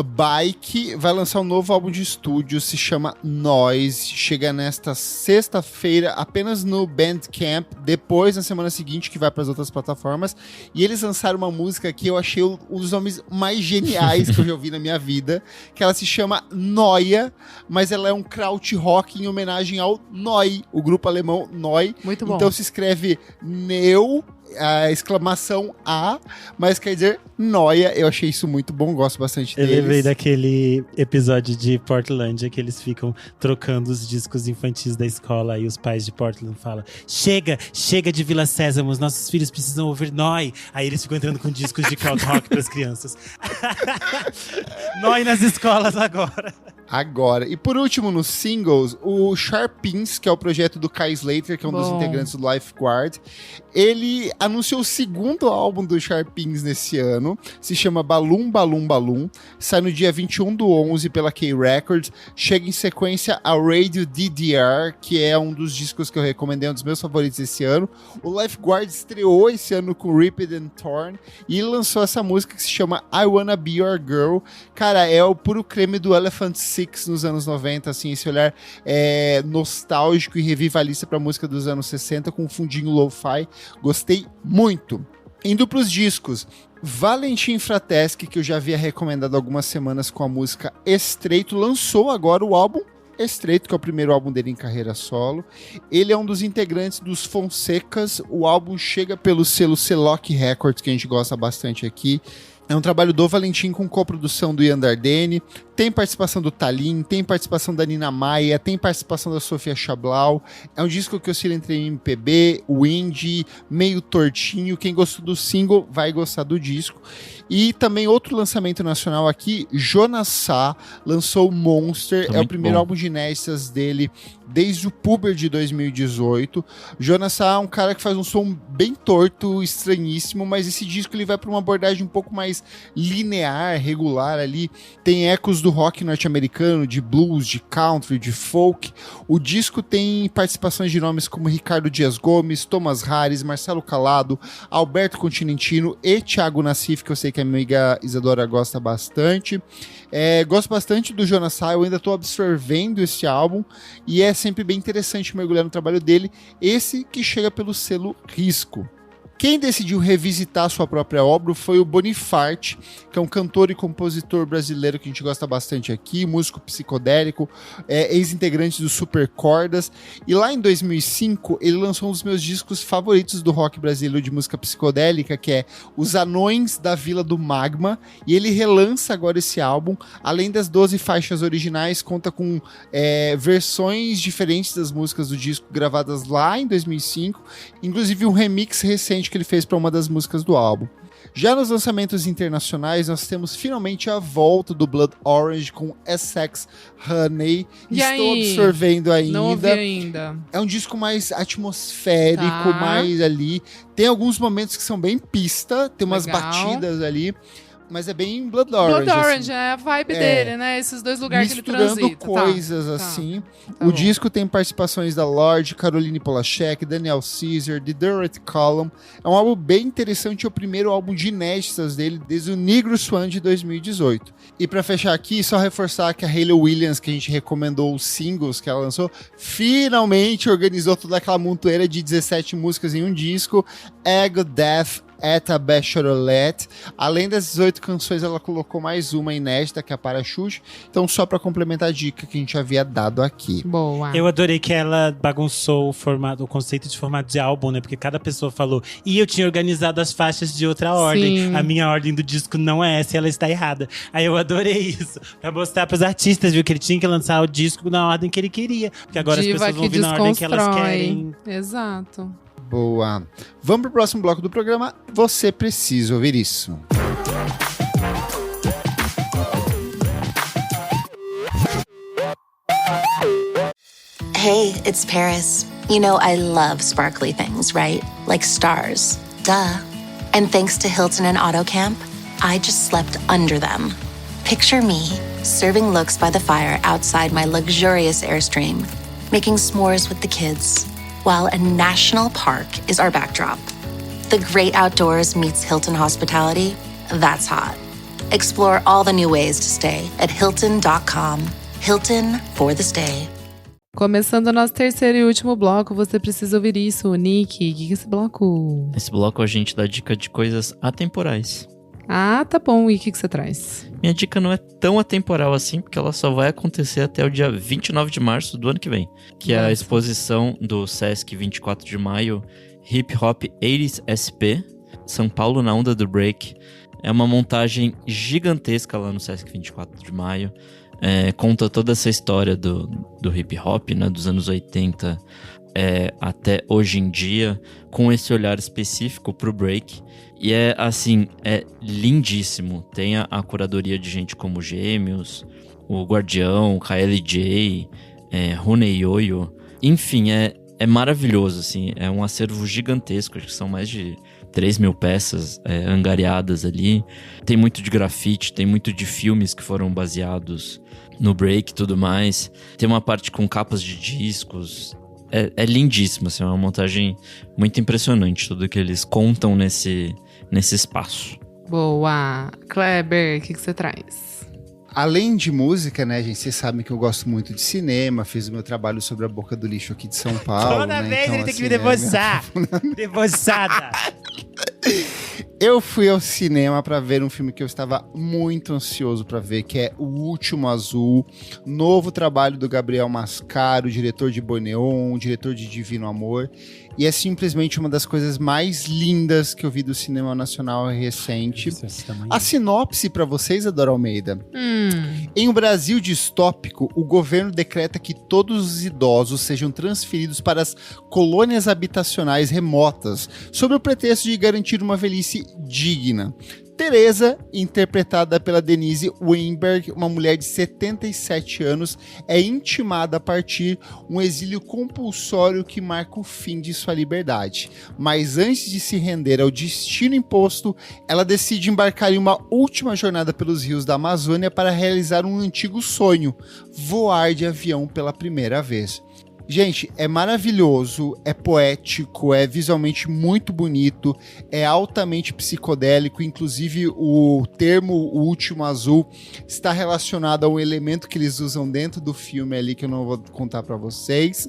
Bike vai lançar um novo álbum de estúdio, se chama Noise, chega nesta sexta-feira apenas no Bandcamp, depois na semana seguinte que vai para as outras plataformas, e eles lançaram uma música que eu achei um dos nomes mais geniais que eu já ouvi na minha vida, que ela se chama Noia, mas ela é um krautrock em homenagem ao Neu, o grupo alemão Neu. Muito bom. Então se escreve Neu, a exclamação A, mas quer dizer Noia. Eu achei isso muito bom, gosto bastante deles. Eu lembrei daquele episódio de Portlandia que eles ficam trocando os discos infantis da escola e os pais de Portland falam: chega de Vila Sésamo, os nossos filhos precisam ouvir Noi. Aí eles ficam entrando com discos de krautrock para as crianças. Noi nas escolas agora. E por último, nos singles, o Sharpins, que é o projeto do Kai Slater, que é um dos integrantes do Lifeguard, ele anunciou o segundo álbum do Sharpins nesse ano, se chama Balloon Balloon Balloon, sai no dia 21/11 pela K-Records, chega em sequência a Radio DDR, que é um dos discos que eu recomendei, um dos meus favoritos esse ano. O Lifeguard estreou esse ano com Ripped and Torn e lançou essa música que se chama I Wanna Be Your Girl. Cara, é o puro creme do Elephant Six nos anos 90, assim, esse olhar nostálgico e revivalista pra música dos anos 60 com um fundinho lo-fi. Gostei muito. Indo pros discos, Valentim Frateschi, que eu já havia recomendado há algumas semanas com a música Estreito, lançou agora o álbum Estreito, que é o primeiro álbum dele em carreira solo. Ele é um dos integrantes dos Fonsecas. O álbum chega pelo selo Celoc Records, que a gente gosta bastante aqui. É um trabalho do Valentim com coprodução do Ian Dardenne, tem participação do Tallin, tem participação da Nina Maia, tem participação da Sofia Chablau. É um disco que oscila entre MPB, o indie, meio tortinho. Quem gostou do single vai gostar do disco. E também outro lançamento nacional aqui, Jonas Sá lançou Monster, é o primeiro álbum de inéditas dele desde o Puber de 2018. Jonas Sá é um cara que faz um som bem torto, estranhíssimo, mas esse disco ele vai para uma abordagem um pouco mais linear, regular ali. Tem ecos do rock norte-americano, de blues, de country, de folk. O disco tem participações de nomes como Ricardo Dias Gomes, Thomas Harris, Marcelo Calado, Alberto Continentino e Thiago Nassif, que eu sei que a minha amiga Isadora gosta bastante. Gosto bastante do Jonas Sá, eu ainda estou absorvendo esse álbum e é sempre bem interessante mergulhar no trabalho dele, esse que chega pelo selo Risco. Quem decidiu revisitar sua própria obra foi o Bonifarte, que é um cantor e compositor brasileiro que a gente gosta bastante aqui, músico psicodélico, ex-integrante do Super Cordas. E lá em 2005, ele lançou um dos meus discos favoritos do rock brasileiro de música psicodélica, que é Os Anões da Vila do Magma. E ele relança agora esse álbum. Além das 12 faixas originais, conta com versões diferentes das músicas do disco gravadas lá em 2005. Inclusive um remix recente que ele fez para uma das músicas do álbum. Já nos lançamentos internacionais, nós temos finalmente a volta do Blood Orange com Essex Honey. Estou absorvendo ainda. Não ouvi ainda. É um disco mais atmosférico, mais ali. Tem alguns momentos que são bem pista, tem umas batidas ali. Mas é bem Blood Orange. Blood Orange, assim. É a vibe dele, né? Esses dois lugares que ele transita. Misturando coisas, assim. O disco tem participações da Lorde, Caroline Polachek, Daniel Caesar, The Dorothy Column. É um álbum bem interessante, é o primeiro álbum de inéditas dele, desde o Negro Swan de 2018. E pra fechar aqui, só reforçar que a Hayley Williams, que a gente recomendou os singles que ela lançou, finalmente organizou toda aquela montoeira de 17 músicas em um disco. Ego, Death, At a Bachelorette. Além das 18 canções, ela colocou mais uma inédita, que é a Parachute. Então, só pra complementar a dica que a gente havia dado aqui. Boa. Eu adorei que ela bagunçou o conceito de formato de álbum, né? Porque cada pessoa falou, e eu tinha organizado as faixas de outra ordem. Sim. A minha ordem do disco não é essa e ela está errada. Aí eu adorei isso. Pra mostrar pros artistas, viu? Que ele tinha que lançar o disco na ordem que ele queria. Porque agora Diva as pessoas vão ouvir na ordem que elas querem. Exato. Boa. Vamos pro próximo bloco do programa. Você precisa ouvir isso. Hey, it's Paris. You know I love sparkly things, right? Like stars. Duh. And thanks to Hilton and AutoCamp, I just slept under them. Picture me, serving looks by the fire outside my luxurious Airstream, making s'mores with the kids, while a national park is our backdrop. The great outdoors meets Hilton hospitality. That's hot. Explore all the new ways to stay at Hilton.com. Hilton for the stay. Começando o nosso terceiro e último bloco, você precisa ouvir isso, Nick. O que é esse bloco? Nesse bloco a gente dá dica de coisas atemporais. Ah, tá bom. E o que você traz? Minha dica não é tão atemporal assim, porque ela só vai acontecer até o dia 29 de março do ano que vem. Que é a exposição do Sesc 24 de maio, Hip Hop 80s SP, São Paulo na onda do break. É uma montagem gigantesca lá no Sesc 24 de maio. Conta toda essa história do hip hop, né, dos anos 80 até hoje em dia, com esse olhar específico pro break. E é lindíssimo. Tem a curadoria de gente como Gêmeos, o Guardião, KLJ, Rune Yoyo. Enfim, é maravilhoso, assim. É um acervo gigantesco, acho que são mais de 3.000 peças angariadas ali. Tem muito de grafite, tem muito de filmes que foram baseados no break e tudo mais. Tem uma parte com capas de discos. É lindíssimo, assim, é uma montagem muito impressionante, tudo que eles contam nesse espaço. Boa! Kleber, o que você traz? Além de música, né, gente, vocês sabem que eu gosto muito de cinema, fiz o meu trabalho sobre a Boca do Lixo aqui de São Paulo. Toda né? vez então, ele tem que assim, me debochar. Debochada. Eu fui ao cinema pra ver um filme que eu estava muito ansioso pra ver, que é O Último Azul, novo trabalho do Gabriel Mascaro, diretor de Boi Neon, diretor de Divino Amor, e é simplesmente uma das coisas mais lindas que eu vi do cinema nacional recente. A sinopse pra vocês, Adora Almeida. Em um Brasil distópico, o governo decreta que todos os idosos sejam transferidos para as colônias habitacionais remotas, sob o pretexto de garantir uma velhice digna. Teresa, interpretada pela Denise Weinberg, uma mulher de 77 anos, é intimada a partir um exílio compulsório que marca o fim de sua liberdade. Mas antes de se render ao destino imposto, ela decide embarcar em uma última jornada pelos rios da Amazônia para realizar um antigo sonho: voar de avião pela primeira vez. Gente, é maravilhoso, é poético, é visualmente muito bonito, é altamente psicodélico, inclusive o termo O Último Azul está relacionado a um elemento que eles usam dentro do filme ali, que eu não vou contar pra vocês.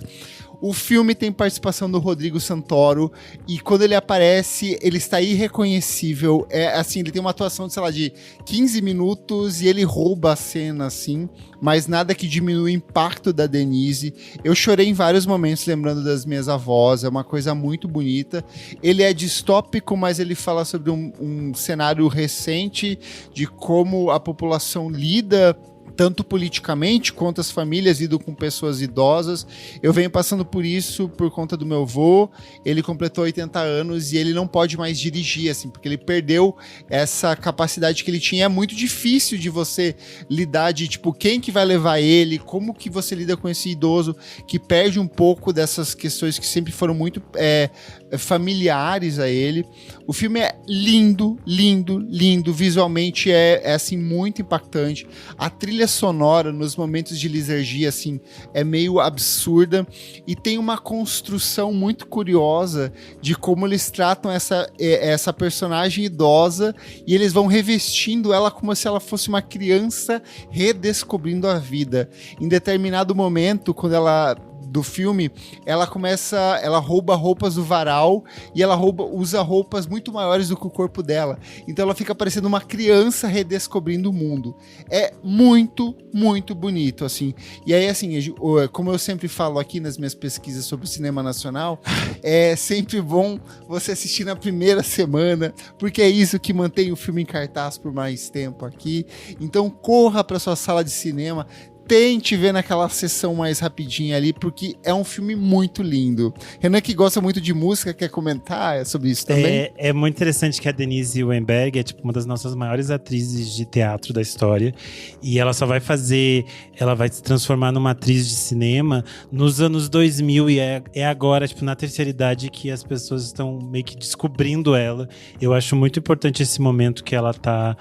O filme tem participação do Rodrigo Santoro e quando ele aparece, ele está irreconhecível. Ele tem uma atuação de, sei lá, de 15 minutos e ele rouba a cena, assim, mas nada que diminua o impacto da Denise. Eu chorei em vários momentos lembrando das minhas avós, é uma coisa muito bonita. Ele é distópico, mas ele fala sobre um cenário recente de como a população lida tanto politicamente quanto as famílias lidam com pessoas idosas. Eu venho passando por isso por conta do meu avô. Ele completou 80 anos e ele não pode mais dirigir, assim, porque ele perdeu essa capacidade que ele tinha. É muito difícil de você lidar de, tipo, quem que vai levar ele, como que você lida com esse idoso que perde um pouco dessas questões que sempre foram muito familiares a ele. O filme é lindo, lindo, lindo. Visualmente é assim, muito impactante. A trilha sonora, nos momentos de lisergia, assim, é meio absurda. E tem uma construção muito curiosa de como eles tratam essa personagem idosa e eles vão revestindo ela como se ela fosse uma criança redescobrindo a vida. Em determinado momento, quando do filme, ela rouba roupas do varal e ela usa roupas muito maiores do que o corpo dela. Então ela fica parecendo uma criança redescobrindo o mundo. É muito, muito bonito, assim. E aí, assim, como eu sempre falo aqui nas minhas pesquisas sobre o cinema nacional, é sempre bom você assistir na primeira semana, porque é isso que mantém o filme em cartaz por mais tempo aqui. Então corra para sua sala de cinema, tente ver naquela sessão mais rapidinha ali, porque é um filme muito lindo. Renan, que gosta muito de música, quer comentar sobre isso também? É muito interessante que a Denise Weinberg é tipo uma das nossas maiores atrizes de teatro da história, e ela vai se transformar numa atriz de cinema nos anos 2000, e é agora, tipo, na terceira idade que as pessoas estão meio que descobrindo ela. Eu acho muito importante esse momento que ela tá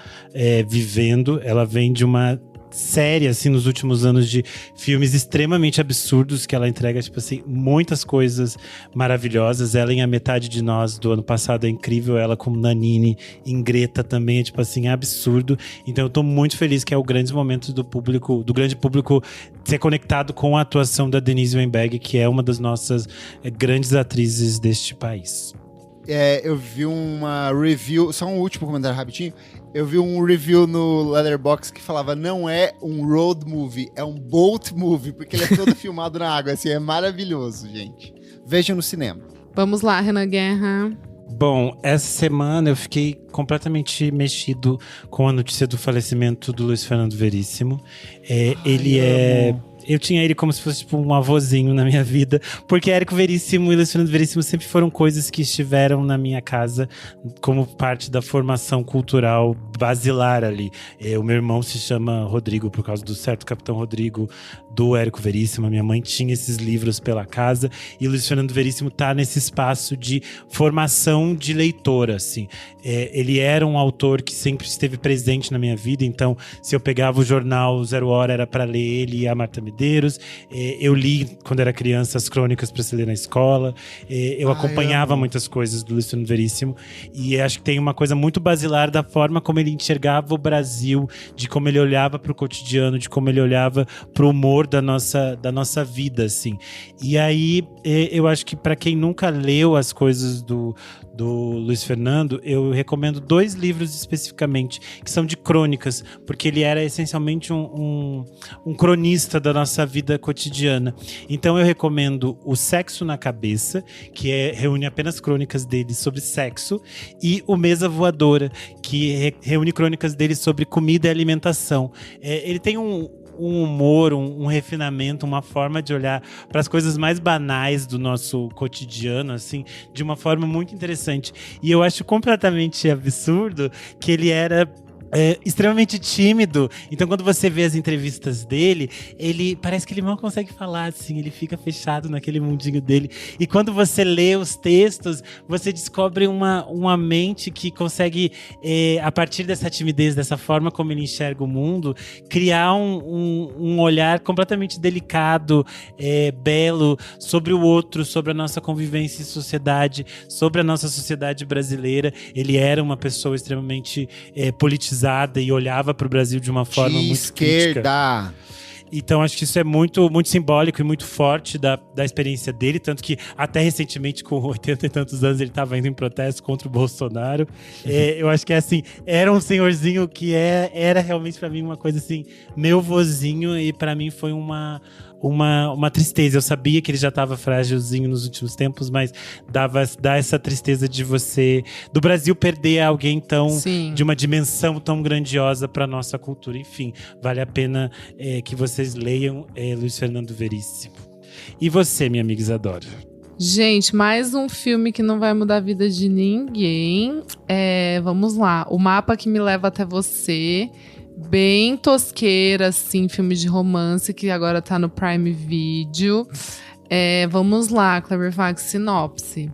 vivendo. Ela vem de uma série, assim, nos últimos anos, de filmes extremamente absurdos que ela entrega, tipo assim, muitas coisas maravilhosas. Ela em A Metade de Nós, do ano passado, é incrível. Ela como Nanine em Greta também é, tipo assim, absurdo. Então eu tô muito feliz que é o grande momento do grande público ser conectado com a atuação da Denise Weinberg, que é uma das nossas grandes atrizes deste país. Eu vi uma review, só um último comentário rapidinho. Eu vi um review no Letterboxd que falava: não é um road movie, é um boat movie, porque ele é todo filmado na água. Assim, é maravilhoso, gente. Vejam no cinema. Vamos lá, Renan Guerra. Bom, essa semana eu fiquei completamente mexido com a notícia do falecimento do Luiz Fernando Veríssimo. Eu tinha ele como se fosse tipo um avôzinho na minha vida, porque Érico Veríssimo e Luiz Fernando Veríssimo sempre foram coisas que estiveram na minha casa como parte da formação cultural basilar ali. O meu irmão se chama Rodrigo por causa do Certo Capitão Rodrigo, do Érico Veríssimo. A minha mãe tinha esses livros pela casa, e Luiz Fernando Veríssimo tá nesse espaço de formação de leitor, assim. Ele era um autor que sempre esteve presente na minha vida, então se eu pegava o jornal Zero Hora era para ler ele e a Marta Medeiros. Eu li, quando era criança, as crônicas para se ler na escola. Eu acompanhava muitas coisas do Luiz Fernando Veríssimo, e acho que tem uma coisa muito basilar da forma como ele enxergava o Brasil, de como ele olhava para o cotidiano, de como ele olhava para o humor da nossa vida, assim. E aí, eu acho que para quem nunca leu as coisas do Luiz Fernando, eu recomendo 2 livros especificamente, que são de crônicas, porque ele era essencialmente um cronista da nossa vida cotidiana. Então eu recomendo O Sexo na Cabeça, que reúne apenas crônicas dele sobre sexo, e O Mesa Voadora, que reúne crônicas dele sobre comida e alimentação. Ele tem um humor, um refinamento, uma forma de olhar para as coisas mais banais do nosso cotidiano, assim, de uma forma muito interessante. E eu acho completamente absurdo que ele era extremamente tímido. Então quando você vê as entrevistas dele, ele parece que ele não consegue falar, assim, ele fica fechado naquele mundinho dele. E quando você lê os textos, você descobre uma mente que consegue, a partir dessa timidez, dessa forma como ele enxerga o mundo, criar um olhar completamente delicado, belo, sobre o outro, sobre a nossa convivência em sociedade, sobre a nossa sociedade brasileira. Ele era uma pessoa extremamente politizada e olhava para o Brasil de uma forma muito esquerda. crítica. Então acho que isso é muito, muito simbólico e muito forte da experiência dele, tanto que até recentemente, com 80 e tantos anos, ele estava indo em protesto contra o Bolsonaro. Eu acho que assim, era um senhorzinho que era realmente para mim uma coisa assim, meu vozinho, e para mim foi uma tristeza. Eu sabia que ele já estava frágilzinho nos últimos tempos, mas dá essa tristeza de do Brasil perder alguém de uma dimensão tão grandiosa para nossa cultura. Enfim, vale a pena que vocês leiam Luiz Fernando Veríssimo. E você, minha amiga Isadora? Gente, mais um filme que não vai mudar a vida de ninguém. Vamos lá. O Mapa que Me Leva Até Você. Bem tosqueira, assim, filme de romance que agora tá no Prime Video. Vamos lá, Clarifax, sinopse.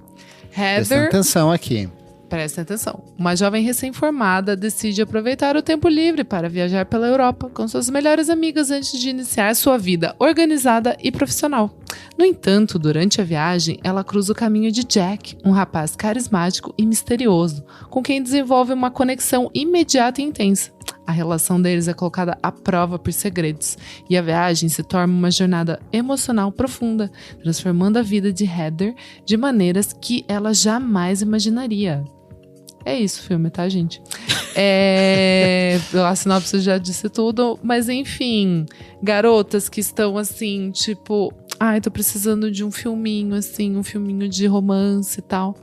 Presta atenção aqui. Presta atenção. Uma jovem recém-formada decide aproveitar o tempo livre para viajar pela Europa com suas melhores amigas antes de iniciar sua vida organizada e profissional. No entanto, durante a viagem, ela cruza o caminho de Jack, um rapaz carismático e misterioso, com quem desenvolve uma conexão imediata e intensa. A relação deles é colocada à prova por segredos, e a viagem se torna uma jornada emocional profunda, transformando a vida de Heather de maneiras que ela jamais imaginaria. É isso o filme, tá, gente? A sinopse já disse tudo, mas enfim, garotas que estão assim, tipo, tô precisando de um filminho, assim, um filminho de romance e tal.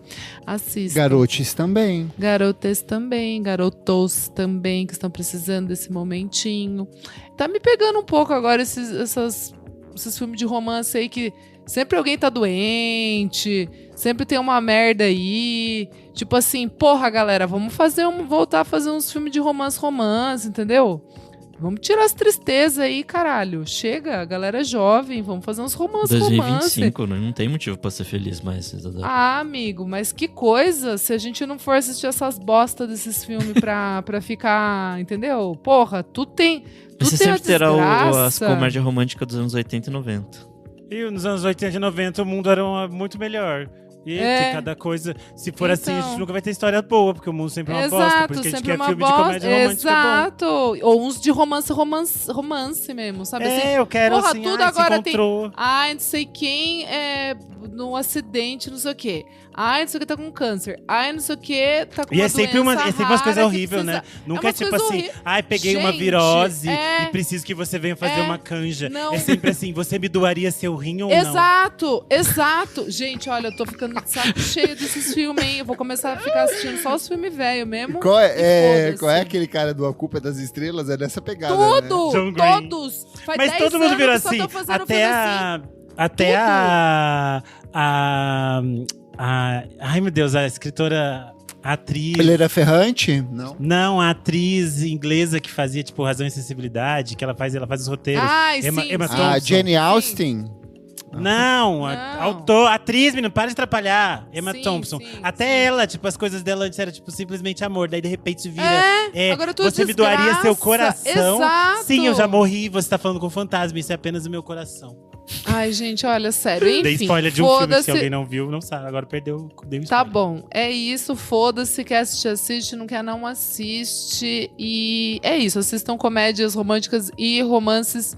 Assista. Garotes também. Garotas também, garotos também, que estão precisando desse momentinho. Tá me pegando um pouco agora esses filmes de romance aí que sempre alguém tá doente, sempre tem uma merda aí. Tipo assim, porra, galera, vamos voltar a fazer uns filmes de romance, entendeu? Vamos tirar as tristezas aí, caralho. Chega, a galera é jovem, vamos fazer uns romances. 2025, não tem motivo pra ser feliz mais. Amigo, mas que coisa se a gente não for assistir essas bostas desses filmes pra ficar, entendeu? Porra, tu tem Você sempre terá as comédias românticas dos anos 80 e 90. E nos anos 80 e 90 o mundo era muito melhor. E cada coisa, se for assim, a gente nunca vai ter história boa, porque o mundo sempre é uma bosta. Por isso que a gente quer filme de comédia romântica bom. Exato. Ou uns de romance mesmo, sabe? Assim, eu quero porra, assim, tudo agora tem... não sei quem num acidente, não sei o quê. Não sei o que tá com câncer. Não sei o que tá com uma doença sempre umas coisas horríveis, né? Nunca é tipo assim, peguei uma virose e preciso que você venha fazer uma canja. Não. É sempre assim, você me doaria seu rim ou não? Exato. Gente, olha, eu tô ficando de saco cheio desses filmes, hein? Eu vou começar a ficar assistindo só os filmes velhos mesmo. Qual é aquele cara do A Culpa é das Estrelas? É dessa pegada, Tudo! né? Todos! Mas todo mundo virou assim. Até ai, meu Deus, a escritora... atriz... Helena Ferrante? Não, a atriz inglesa que fazia, tipo, Razão e Sensibilidade, que ela faz os roteiros. Emma Thompson. A Jane Austen? Não. Atriz, menino, para de atrapalhar. Emma Thompson. Ela, tipo, as coisas dela antes era, tipo, simplesmente amor. Daí, de repente, vira... agora você me doaria seu coração? Exato. Sim, eu já morri, você tá falando com fantasma. Isso é apenas o meu coração. Ai, gente, olha, sério. Enfim, dei spoiler de um filme que se alguém não viu, não sabe. Agora deu spoiler. Tá bom, é isso, foda-se. Quer assistir, assiste. Não quer, não assiste. E é isso, assistam comédias românticas e romances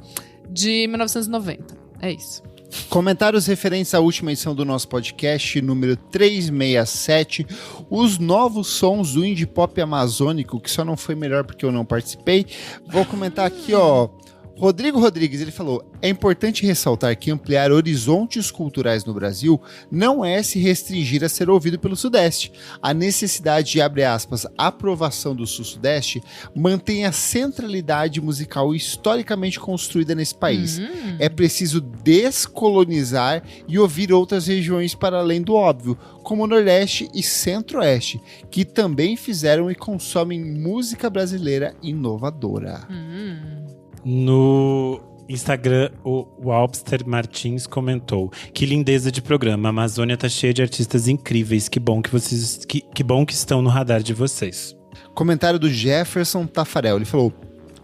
de 1990. É isso. Comentários referentes à última edição do nosso podcast, número 367, os novos sons do indie pop amazônico, que só não foi melhor porque eu não participei. Vou comentar aqui, Rodrigo Rodrigues, ele falou: é importante ressaltar que ampliar horizontes culturais no Brasil não é se restringir a ser ouvido pelo Sudeste. A necessidade de, abre aspas, aprovação do Sul-Sudeste mantém a centralidade musical historicamente construída nesse país. É preciso descolonizar e ouvir outras regiões para além do óbvio, como o Nordeste e Centro-Oeste, que também fizeram e consomem música brasileira inovadora. No Instagram, o Wobster Martins comentou: que lindeza de programa, a Amazônia tá cheia de artistas incríveis, que bom que estão no radar de vocês. Comentário do Jefferson Tafarel, ele falou: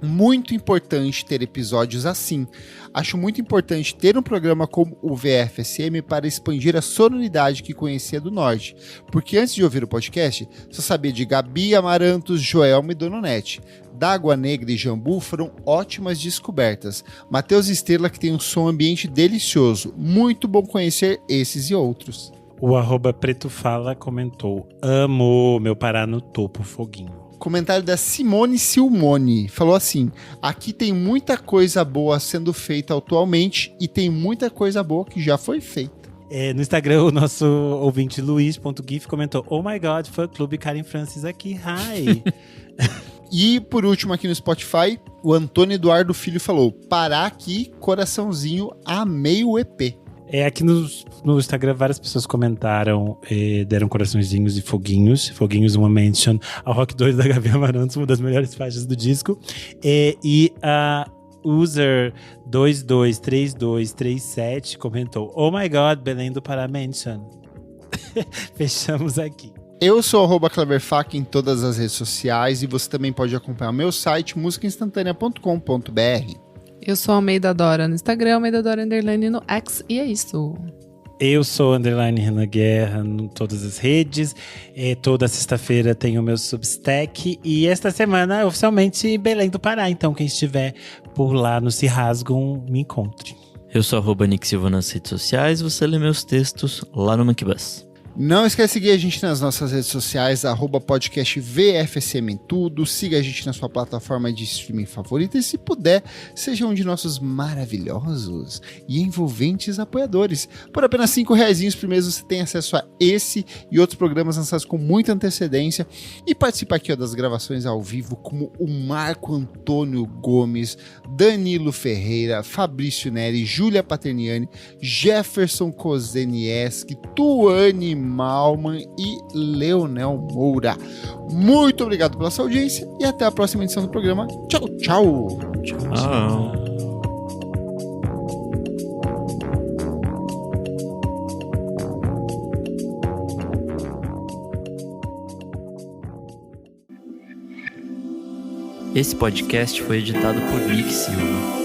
muito importante ter episódios assim. Acho muito importante ter um programa como o VFSM para expandir a sonoridade que conhecia do Norte, porque antes de ouvir o podcast, só sabia de Gabi Amarantos, Joelma e Dononete. D'Água Negra e Jambu foram ótimas descobertas. Matheus Estrela, que tem um som ambiente delicioso. Muito bom conhecer esses e outros. O @PretoFala comentou: amo meu Pará no topo, foguinho. Comentário da Simone Silmone. Falou assim: aqui tem muita coisa boa sendo feita atualmente e tem muita coisa boa que já foi feita. No Instagram, o nosso ouvinte Luiz.gif comentou: oh my god, fã clube Karen Francis aqui, hi. E por último aqui no Spotify, o Antônio Eduardo Filho falou: Pará aqui, coraçãozinho, amei o EP. Aqui no Instagram várias pessoas comentaram, deram coraçõezinhos e foguinhos. Foguinhos, uma mention ao Rock 2 da Gabi Amarantos, uma das melhores faixas do disco. E a user 223237 comentou: oh my god, Belém do Pará mention. Fechamos aqui. Eu sou @CleverFac em todas as redes sociais e você também pode acompanhar o meu site musicainstantanea.com.br. Eu sou Almeida Dora no Instagram, Almeida Dora _ no X, e é isso. Eu sou _Renan Guerra em todas as redes. Toda sexta-feira tem o meu Substack. E esta semana, oficialmente, Belém do Pará. Então, quem estiver por lá no Se Rasgam, me encontre. Eu sou @Nick Silva nas redes sociais. Você lê meus textos lá no Monkey Bus. Não esquece de seguir a gente nas nossas redes sociais, @podcast VFSM em tudo. Siga a gente na sua plataforma de streaming favorita e, se puder, seja um de nossos maravilhosos e envolventes apoiadores. Por apenas R$5 por mês você tem acesso a esse e outros programas lançados com muita antecedência e participa aqui das gravações ao vivo, como o Marco Antônio Gomes, Danilo Ferreira, Fabrício Neri, Júlia Paterniani, Jefferson Kozenieski, Tuane Malman e Leonel Moura. Muito obrigado pela sua audiência e até a próxima edição do programa. Tchau, tchau. Tchau. Esse podcast foi editado por Nick Silva.